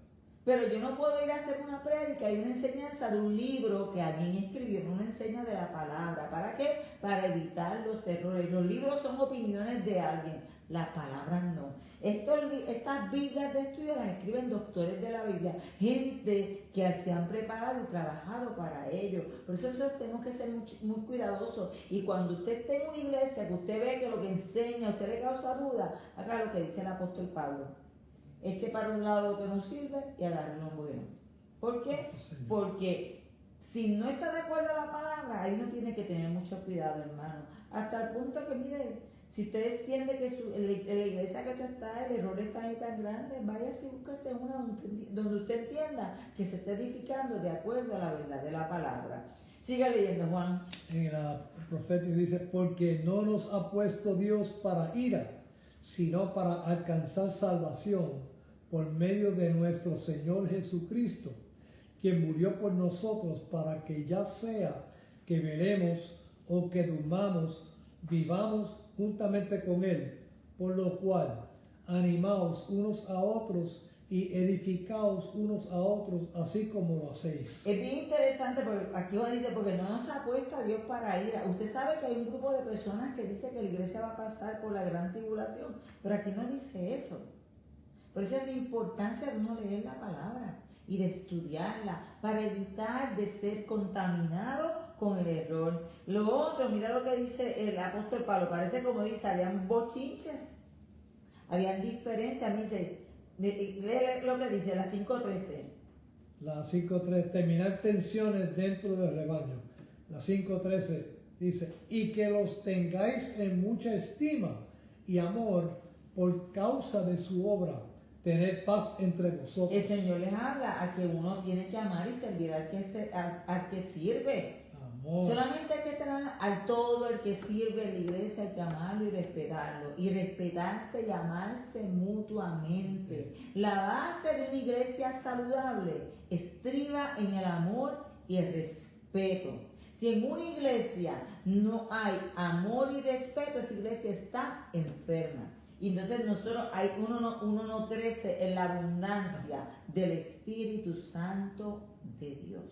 Pero yo no puedo ir a hacer una prédica y una enseñanza de un libro que alguien escribió, no una enseña de la palabra. ¿Para qué? Para evitar los errores. Los libros son opiniones de alguien, las palabras no. Estas Biblias de estudio las escriben doctores de la Biblia, gente que se han preparado y trabajado para ello. Por eso nosotros tenemos que ser muy cuidadosos. Y cuando usted esté en una iglesia que usted ve que lo que enseña a usted le causa duda, haga lo que dice el apóstol Pablo. Eche para un lado lo que no sirve y agarre lo bueno. ¿Por qué? Porque si no está de acuerdo a la palabra, ahí uno tiene que tener mucho cuidado, hermano. Hasta el punto que, mire, si usted siente que en la iglesia que usted está, el error está ahí tan grande, váyase y búsquese una donde usted entienda que se está edificando de acuerdo a la verdad de la palabra. Siga leyendo, Juan. En la profética dice, porque no nos ha puesto Dios para ira, sino para alcanzar salvación por medio de nuestro Señor Jesucristo, quien murió por nosotros para que ya sea que veremos o que durmamos, vivamos juntamente con Él, por lo cual animaos unos a otros y edificaos unos a otros, así como lo hacéis. Es bien interesante porque aquí Juan dice, porque no nos ha puesto a Dios para ira. Usted sabe que hay un grupo de personas que dice que la iglesia va a pasar por la gran tribulación, pero aquí no dice eso. Por eso es la importancia de uno leer la palabra y de estudiarla para evitar de ser contaminado con el error. Lo otro, mira lo que dice el apóstol Pablo, parece como dice, habían bochinches, habían diferencias. Me dice, lee lo que dice, la 5.13. La 5.3, terminar tensiones dentro del rebaño. La 5.13 dice, y que los tengáis en mucha estima y amor por causa de su obra, tener paz entre vosotros. El Señor les habla a que uno tiene que amar y servir al que sirve. Amor. Solamente hay que tener al todo el que sirve en la iglesia, hay que amarlo y respetarlo. Y respetarse y amarse mutuamente. La base de una iglesia saludable estriba en el amor y el respeto. Si en una iglesia no hay amor y respeto, esa iglesia está enferma. Y entonces uno no crece en la abundancia del Espíritu Santo de Dios.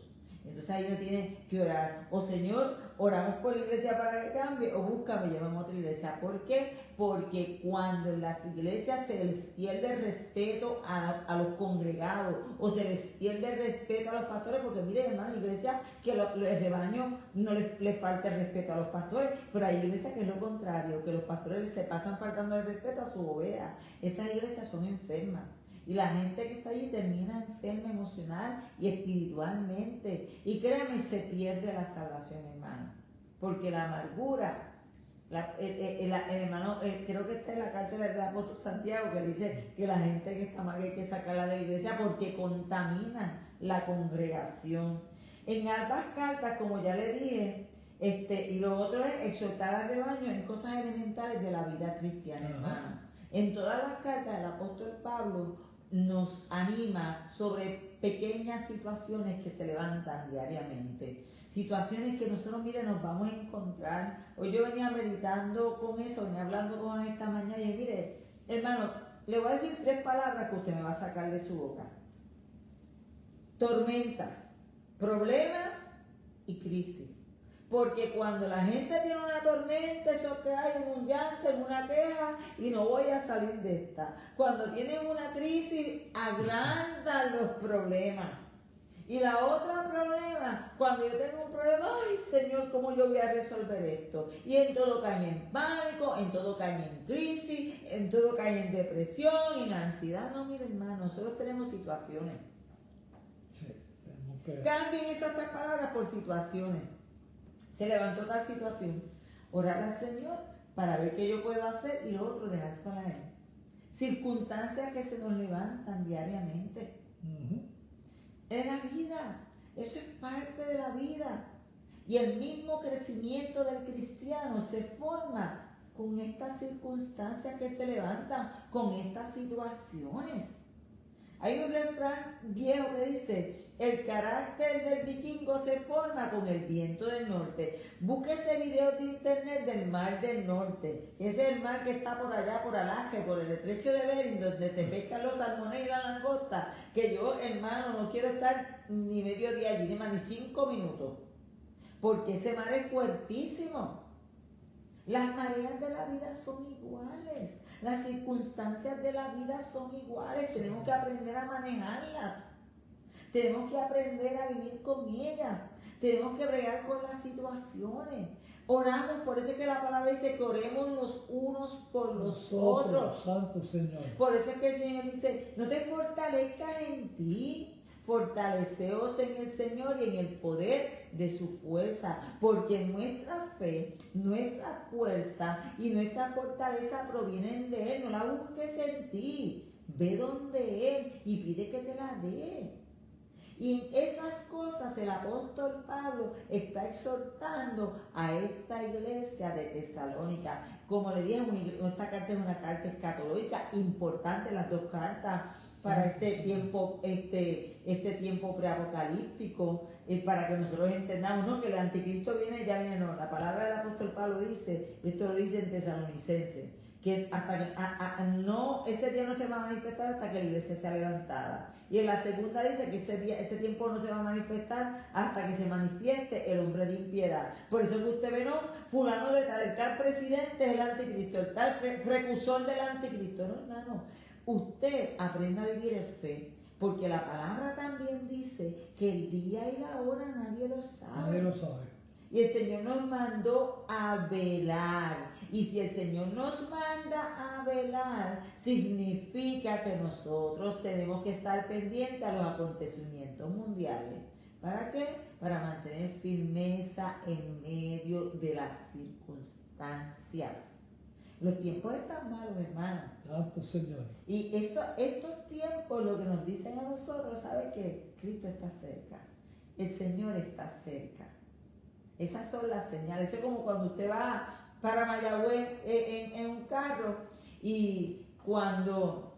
Entonces ahí uno tiene que orar. O Señor, oramos por la iglesia para que cambie, o búscame, llévame a otra iglesia. ¿Por qué? Porque cuando en las iglesias se les pierde el respeto a los congregados, o se les pierde el respeto a los pastores, porque miren, hermano, iglesia que el rebaño no les falta el respeto a los pastores, pero hay iglesias que es lo contrario, que los pastores se pasan faltando el respeto a su oveja. Esas iglesias son enfermas. Y la gente que está allí termina enferma emocional y espiritualmente. Y créame, se pierde la salvación, hermano. Porque la amargura, el hermano, creo que está en la carta del apóstol Santiago, que dice que la gente que está mal hay que sacarla de la iglesia porque contaminan la congregación. En ambas cartas, como ya le dije, y lo otro es exhortar al rebaño en cosas elementales de la vida cristiana, hermano. En todas las cartas el apóstol Pablo nos anima sobre pequeñas situaciones que se levantan diariamente. Situaciones que nosotros, mire, nos vamos a encontrar. Hoy yo venía meditando con eso, venía hablando con él esta mañana y dije, mire, hermano, le voy a decir 3 palabras que usted me va a sacar de su boca. Tormentas, problemas y crisis. Porque cuando la gente tiene una tormenta, eso cae en un llanto, en una queja, y no voy a salir de esta. Cuando tienen una crisis, agrandan los problemas. Y la otra problema, cuando yo tengo un problema, ay Señor, ¿cómo yo voy a resolver esto? Y en todo caen en pánico, en todo caen en crisis, en todo caen en depresión, en ansiedad. No, mire hermano, nosotros tenemos situaciones. Cambien esas 3 palabras por situaciones. Se levantó tal situación, orar al Señor para ver qué yo puedo hacer y lo otro dejárselo a Él. Circunstancias que se nos levantan diariamente. En la vida, eso es parte de la vida. Y el mismo crecimiento del cristiano se forma con estas circunstancias que se levantan, con estas situaciones. Hay un refrán viejo que dice, el carácter del vikingo se forma con el viento del norte. Búsquese videos de internet del mar del norte, que ese es el mar que está por allá, por Alaska, por el estrecho de Bering, donde se pescan los salmones y la langosta, que yo, hermano, no quiero estar ni medio día allí, ni más ni 5 minutos, porque ese mar es fuertísimo. Las mareas de la vida son iguales. Las circunstancias de la vida son iguales. Tenemos que aprender a manejarlas. Tenemos que aprender a vivir con ellas. Tenemos que bregar con las situaciones. Oramos, por eso es que la palabra dice que oremos los unos por los otros. Santo Señor. Por eso es que el Señor dice, no te fortalezcas en ti. Fortaleceos en el Señor y en el poder de su fuerza, porque nuestra fe, nuestra fuerza y nuestra fortaleza provienen de Él. No la busques en ti, ve donde Él y pide que te la dé. Y en esas cosas el apóstol Pablo está exhortando a esta iglesia de Tesalónica. Como le dije, esta carta es una carta escatológica, importante las 2 cartas para este tiempo preapocalíptico, para que nosotros entendamos, no, que el anticristo viene, ya viene, no. La palabra del apóstol Pablo dice, esto lo dice en Tesalonicenses, que hasta que ese día no se va a manifestar hasta que la iglesia sea levantada. Y en la segunda dice que ese tiempo no se va a manifestar hasta que se manifieste el hombre de impiedad. Por eso que usted ve, no, fulano de tal, el tal presidente es el anticristo, el tal precursor del anticristo. No, hermano, usted aprenda a vivir en fe, porque la palabra también dice que el día y la hora nadie lo sabe. Nadie lo sabe. Y el Señor nos mandó a velar. Y si el Señor nos manda a velar, significa que nosotros tenemos que estar pendientes a los acontecimientos mundiales. ¿Para qué? Para mantener firmeza en medio de las circunstancias. Los tiempos están malos, hermano. Santo Señor. Y estos tiempos lo que nos dicen a nosotros, ¿sabe qué? Cristo está cerca. El Señor está cerca. Esas son las señales. Eso es como cuando usted va para Mayagüez en un carro, y cuando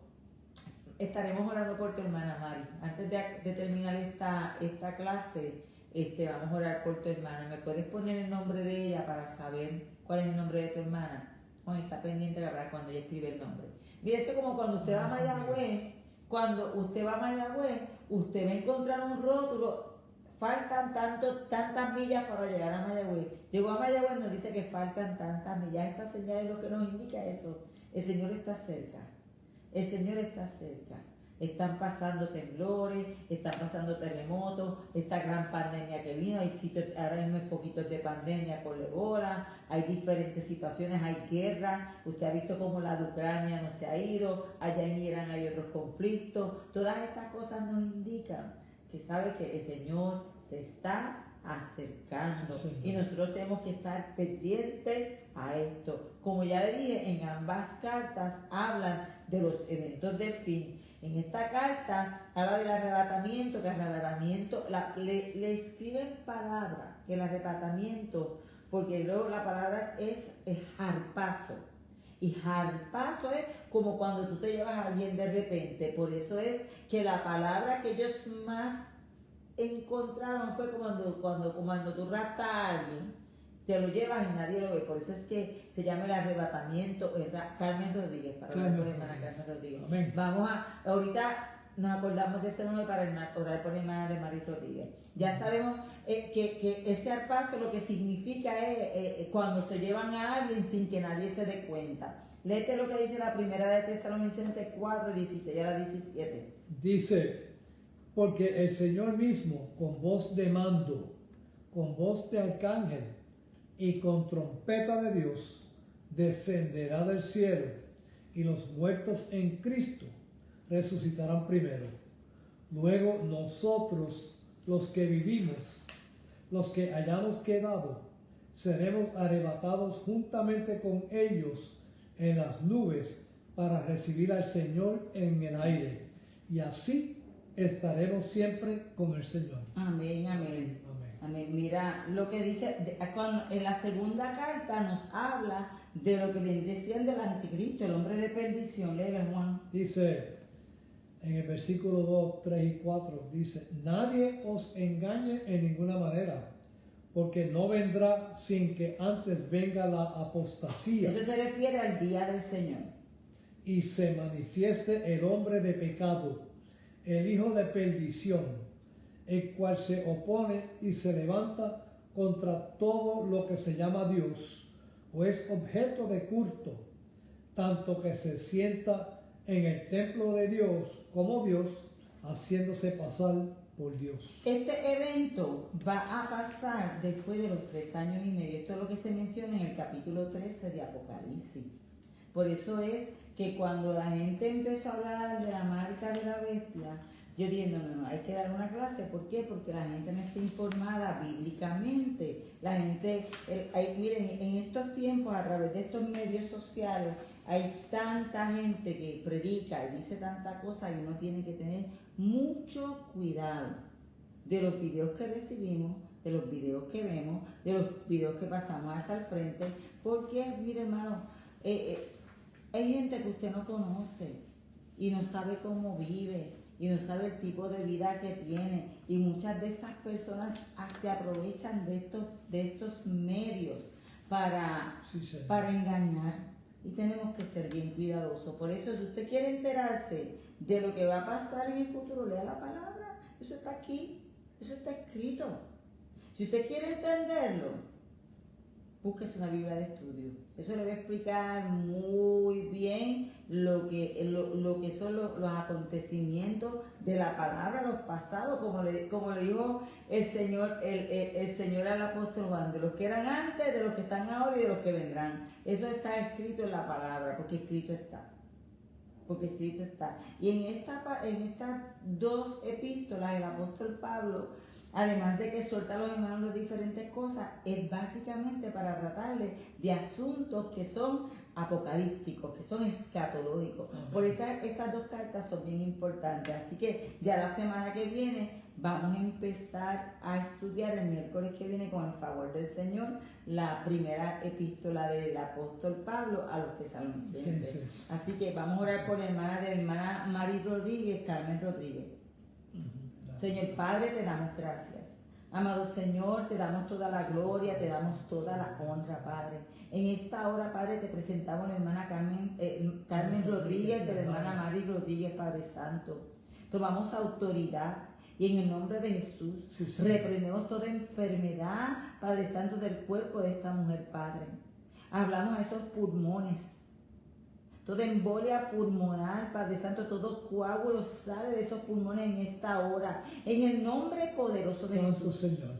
estaremos orando por tu hermana Mari. Antes de terminar esta clase, vamos a orar por tu hermana. ¿Me puedes poner el nombre de ella para saber cuál es el nombre de tu hermana? Bueno, está pendiente la verdad cuando ella escribe el nombre. Mire, eso es como cuando usted va a Mayagüez. Cuando usted va a Mayagüez, usted va a encontrar un rótulo. Faltan tantas millas para llegar a Mayagüez. Llegó a Mayagüez, nos dice que faltan tantas millas. Esta señal es lo que nos indica eso. El Señor está cerca. El Señor está cerca. Están pasando temblores, están pasando terremotos, esta gran pandemia que vino, hay sitios, ahora mismo hay poquitos de pandemia por el ébola, hay diferentes situaciones, hay guerra, usted ha visto cómo la de Ucrania no se ha ido, allá en Irán hay otros conflictos, todas estas cosas nos indican que sabe que el Señor se está acercando, sí, y nosotros tenemos que estar pendientes a esto. Como ya le dije, en ambas cartas hablan de los eventos del fin. En esta carta habla del arrebatamiento, que el arrebatamiento le escriben palabras, que el arrebatamiento, porque luego la palabra es harpazo. Y jarpazo es como cuando tú te llevas a alguien de repente. Por eso es que la palabra que ellos más encontraron fue cuando tú raptas a alguien, te lo llevas y nadie lo ve. Por eso es que se llama el arrebatamiento. Carmen Rodríguez, para orar por hermana Carmen Rodríguez. Amén. Ahorita nos acordamos de ese nombre para orar por hermana de Maris Rodríguez. Ya sabemos que ese arpazo lo que significa es cuando se llevan a alguien sin que nadie se dé cuenta. Léete lo que dice la primera de Tesalonicenses 4, 16 a la 17. Dice, porque el Señor mismo, con voz de mando, con voz de arcángel y con trompeta de Dios, descenderá del cielo, y los muertos en Cristo resucitarán primero. Luego nosotros, los que vivimos, los que hayamos quedado, seremos arrebatados juntamente con ellos en las nubes para recibir al Señor en el aire. Y así estaremos siempre con el Señor. Amén, amén. Amén. Mira lo que dice, en la segunda carta nos habla de lo que vendría siendo el anticristo, el hombre de perdición. Léele, Juan. Dice en el versículo 2, 3 y 4, dice, nadie os engañe en ninguna manera, porque no vendrá sin que antes venga la apostasía. Eso se refiere al día del Señor. Y se manifieste el hombre de pecado, el hijo de perdición, el cual se opone y se levanta contra todo lo que se llama Dios, o es objeto de culto, tanto que se sienta en el templo de Dios como Dios, haciéndose pasar por Dios. Este evento va a pasar después de los 3 años y medio. Esto es lo que se menciona en el capítulo 13 de Apocalipsis. Por eso es que cuando la gente empezó a hablar de la marca de la bestia, yo dije, no, hay que dar una clase. ¿Por qué? Porque la gente no está informada bíblicamente. La gente, miren, en estos tiempos, a través de estos medios sociales, hay tanta gente que predica y dice tanta cosa, y uno tiene que tener mucho cuidado de los videos que recibimos, de los videos que vemos, de los videos que pasamos hacia el frente, porque, mire hermano, hay gente que usted no conoce y no sabe cómo vive y no sabe el tipo de vida que tiene, y muchas de estas personas se aprovechan de estos medios para engañar. Y tenemos que ser bien cuidadosos. Por eso, si usted quiere enterarse de lo que va a pasar en el futuro, lea la palabra. Eso está aquí, eso está escrito. Si usted quiere entenderlo, búsquese una Biblia de estudio. Eso le va a explicar muy bien lo que son los acontecimientos de la palabra, los pasados, como le dijo el Señor al apóstol Juan, de los que eran antes, de los que están ahora y de los que vendrán. Eso está escrito en la palabra, porque escrito está. Y en estas 2 epístolas, el apóstol Pablo, además de que suelta a los hermanos de diferentes cosas, es básicamente para tratarles de asuntos que son apocalípticos, que son escatológicos. Por estas 2 cartas son bien importantes. Así que ya la semana que viene vamos a empezar a estudiar, el miércoles que viene, con el favor del Señor, la primera epístola del apóstol Pablo a los tesalonicenses. Así que vamos a orar por la hermana Maris Rodríguez, Carmen Rodríguez. Señor Padre, te damos gracias. Amado Señor, te damos toda la gloria, te damos toda la honra, Padre. En esta hora, Padre, te presentamos a la hermana Carmen Rodríguez, de la hermana Maris Rodríguez, Padre Santo. Tomamos autoridad y en el nombre de Jesús reprendemos toda enfermedad, Padre Santo, del cuerpo de esta mujer, Padre. Hablamos a esos pulmones. Toda embolia pulmonar, Padre Santo, todo coágulo sale de esos pulmones en esta hora. En el nombre poderoso de Santo Jesús. Señor.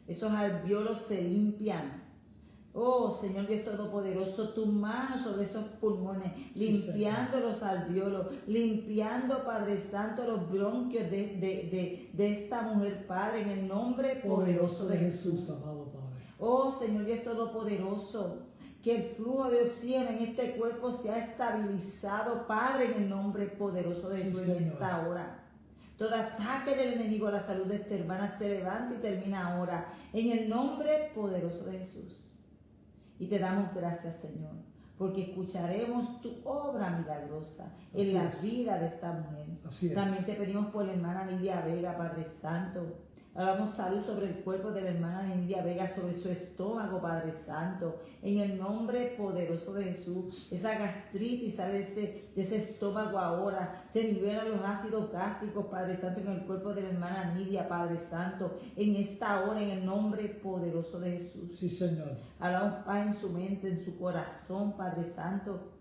Esos alvéolos se limpian. Oh, Señor Dios Todopoderoso, tu mano sobre esos pulmones, limpiando los alvéolos, limpiando, Padre Santo, los bronquios de esta mujer, Padre, en el nombre poderoso de Jesús. Amado Padre. Oh, Señor Dios Todopoderoso, que el flujo de oxígeno en este cuerpo sea estabilizado, Padre, en el nombre poderoso de Jesús, en esta hora. Todo ataque del enemigo a la salud de esta hermana se levanta y termina ahora, en el nombre poderoso de Jesús. Y te damos gracias, Señor, porque escucharemos tu obra milagrosa en Así la es. vida de esta mujer. Así es. También te pedimos por la hermana Lidia Vega, Padre Santo. Hablamos salud sobre el cuerpo de la hermana Lidia Vega, sobre su estómago, Padre Santo. En el nombre poderoso de Jesús, esa gastritis sale de ese estómago ahora. Se nivelan los ácidos gástricos, Padre Santo, en el cuerpo de la hermana Lidia, Padre Santo. En esta hora, en el nombre poderoso de Jesús. Sí, Señor. Hablamos paz en su mente, en su corazón, Padre Santo.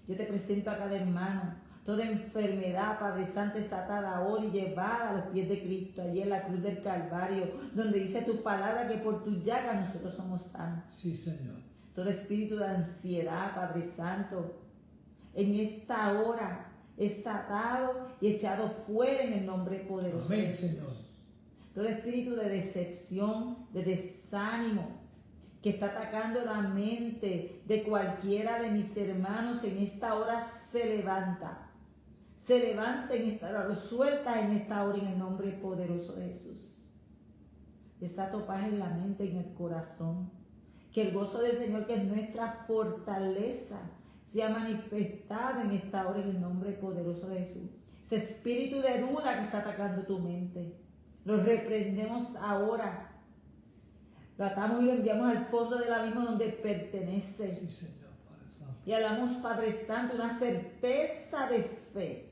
Yo te presento a cada hermano. Toda enfermedad, Padre Santo, es atada ahora y llevada a los pies de Cristo, allí en la cruz del Calvario, donde dice tu palabra que por tu llaga nosotros somos sanos. Sí, Señor. Todo espíritu de ansiedad, Padre Santo, en esta hora está atado y echado fuera en el nombre poderoso de Amén, Jesús. Señor. Todo espíritu de decepción, de desánimo, que está atacando la mente de cualquiera de mis hermanos, en esta hora se levanta. Se levanta en esta hora, lo suelta en esta hora en el nombre poderoso de Jesús. Desato paz en la mente, en el corazón. Que el gozo del Señor, que es nuestra fortaleza, sea manifestado en esta hora en el nombre poderoso de Jesús. Ese espíritu de duda que está atacando tu mente, lo reprendemos ahora. Lo atamos y lo enviamos al fondo del abismo donde pertenece. Sí, Señor, Padre Santo. Y hablamos, Padre Santo, una certeza de fe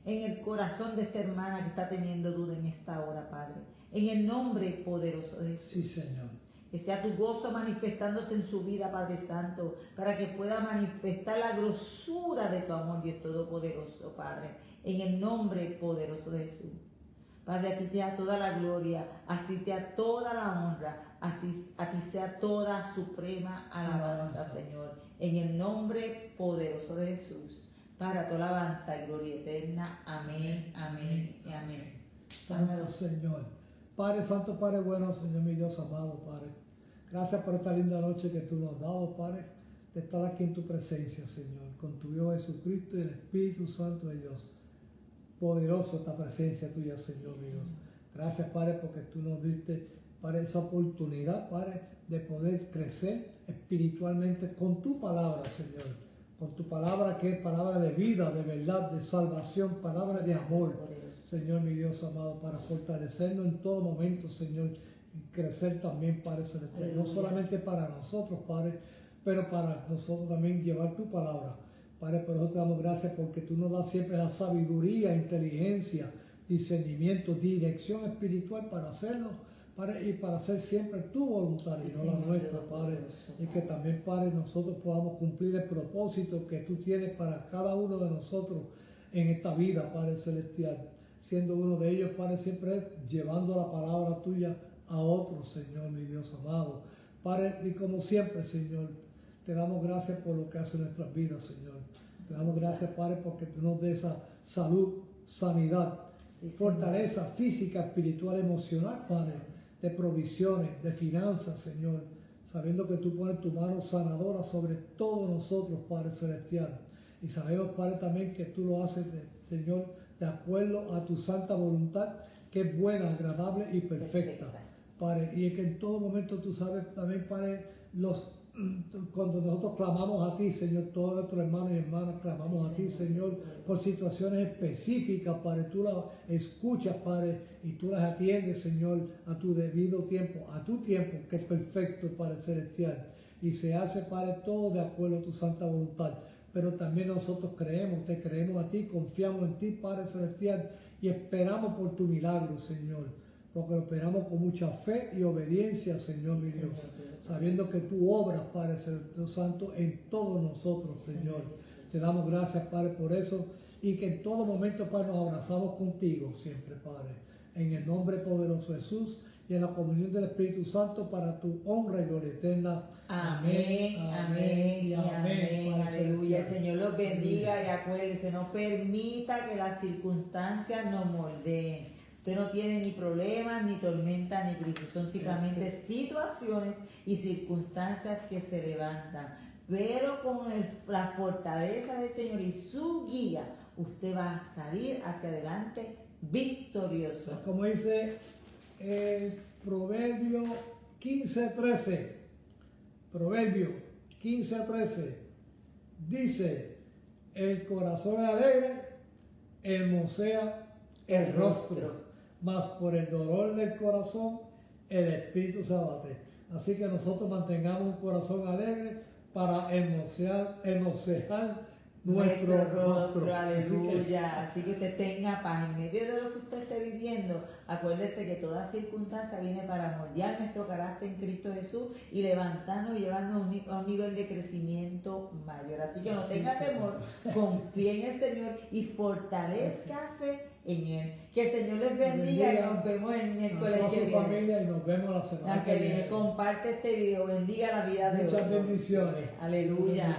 en el corazón de esta hermana que está teniendo duda en esta hora, Padre. En el nombre poderoso de Jesús. Sí, Señor. Que sea tu gozo manifestándose en su vida, Padre Santo, para que pueda manifestar la grosura de tu amor, Dios Todopoderoso, Padre. En el nombre poderoso de Jesús. Padre, a ti te da toda la gloria, así te da toda la honra, así a ti sea toda suprema alabanza, Señor. En el nombre poderoso de Jesús, para toda alabanza y gloria eterna. Amén, amén y amén. Santo Señor. Padre Santo, Padre bueno, Señor mi Dios amado, Padre. Gracias por esta linda noche que tú nos has dado, Padre, de estar aquí en tu presencia, Señor, con tu Hijo Jesucristo y el Espíritu Santo de Dios. Poderoso esta presencia tuya, Señor mío. Gracias, Padre, porque tú nos diste, Padre, esa oportunidad, Padre, de poder crecer espiritualmente con tu palabra, Señor. Con tu palabra que es palabra de vida, de verdad, de salvación, palabra de amor, Señor mi Dios amado, para fortalecernos en todo momento, Señor, y crecer también, Padre Celestial. No solamente para nosotros, Padre, pero para nosotros también llevar tu palabra. Padre, por eso te damos gracias porque tú nos das siempre la sabiduría, inteligencia, discernimiento, dirección espiritual para hacerlo, Padre, y para hacer siempre tu voluntad y no la nuestra, Padre. Y que también, Padre, nosotros podamos cumplir el propósito que tú tienes para cada uno de nosotros en esta vida, Padre Celestial. Siendo uno de ellos, Padre, siempre es llevando la palabra tuya a otros, Señor, mi Dios amado. Padre, y como siempre, Señor, te damos gracias por lo que hace en nuestras vidas, Señor. Te damos gracias, Padre, porque tú nos des esa salud, sanidad, fortaleza física, espiritual, emocional, Padre, de provisiones, de finanzas, Señor, sabiendo que tú pones tu mano sanadora sobre todos nosotros, Padre Celestial. Y sabemos, Padre, también que tú lo haces, Señor, de acuerdo a tu santa voluntad, que es buena, agradable y perfecta, Padre. Y es que en todo momento tú sabes también, Padre, cuando nosotros clamamos a ti, Señor, todos nuestros hermanos y hermanas clamamos a ti, Señor, por situaciones específicas, Padre, tú las escuchas, Padre, y tú las atiendes, Señor, a tu debido tiempo, a tu tiempo, que es perfecto, Padre Celestial, y se hace, Padre, todo de acuerdo a tu santa voluntad. Pero también nosotros creemos, te creemos a ti, confiamos en ti, Padre Celestial, y esperamos por tu milagro, Señor, porque lo esperamos con mucha fe y obediencia, Señor, mi Dios, sabiendo que tú obras, Padre Santo, en todos nosotros, Señor. Te damos gracias, Padre, por eso, y que en todo momento, Padre, nos abrazamos contigo siempre, Padre, en el nombre poderoso de Jesús y en la comunión del Espíritu Santo, para tu honra y gloria eterna. Amén, amén y amén. Aleluya. El Señor los bendiga y acuérdense, no permita que las circunstancias nos moldeen. Usted no tiene ni problemas, ni tormentas, ni crisis. Son simplemente situaciones y circunstancias que se levantan. Pero con la fortaleza del Señor y su guía, usted va a salir hacia adelante victorioso. Como dice Proverbio 15:13. Proverbio 15:13. Dice, el corazón alegre hermosea el rostro, mas por el dolor del corazón el espíritu se abate. Así que nosotros mantengamos un corazón alegre para hermosear nuestro rostro. Aleluya. Así que usted tenga paz en medio de lo que usted esté viviendo. Acuérdese que toda circunstancia viene para moldear nuestro carácter en Cristo Jesús y levantarnos y llevarnos a un nivel de crecimiento mayor. Así que no tenga temor, confíe en el Señor y fortalezcase en Él. Que el Señor les bendiga y nos vemos el miércoles que viene. Familia y nos vemos la semana que viene. Comparte este video. Bendiga la vida de Muchas otros. bendiciones. Aleluya.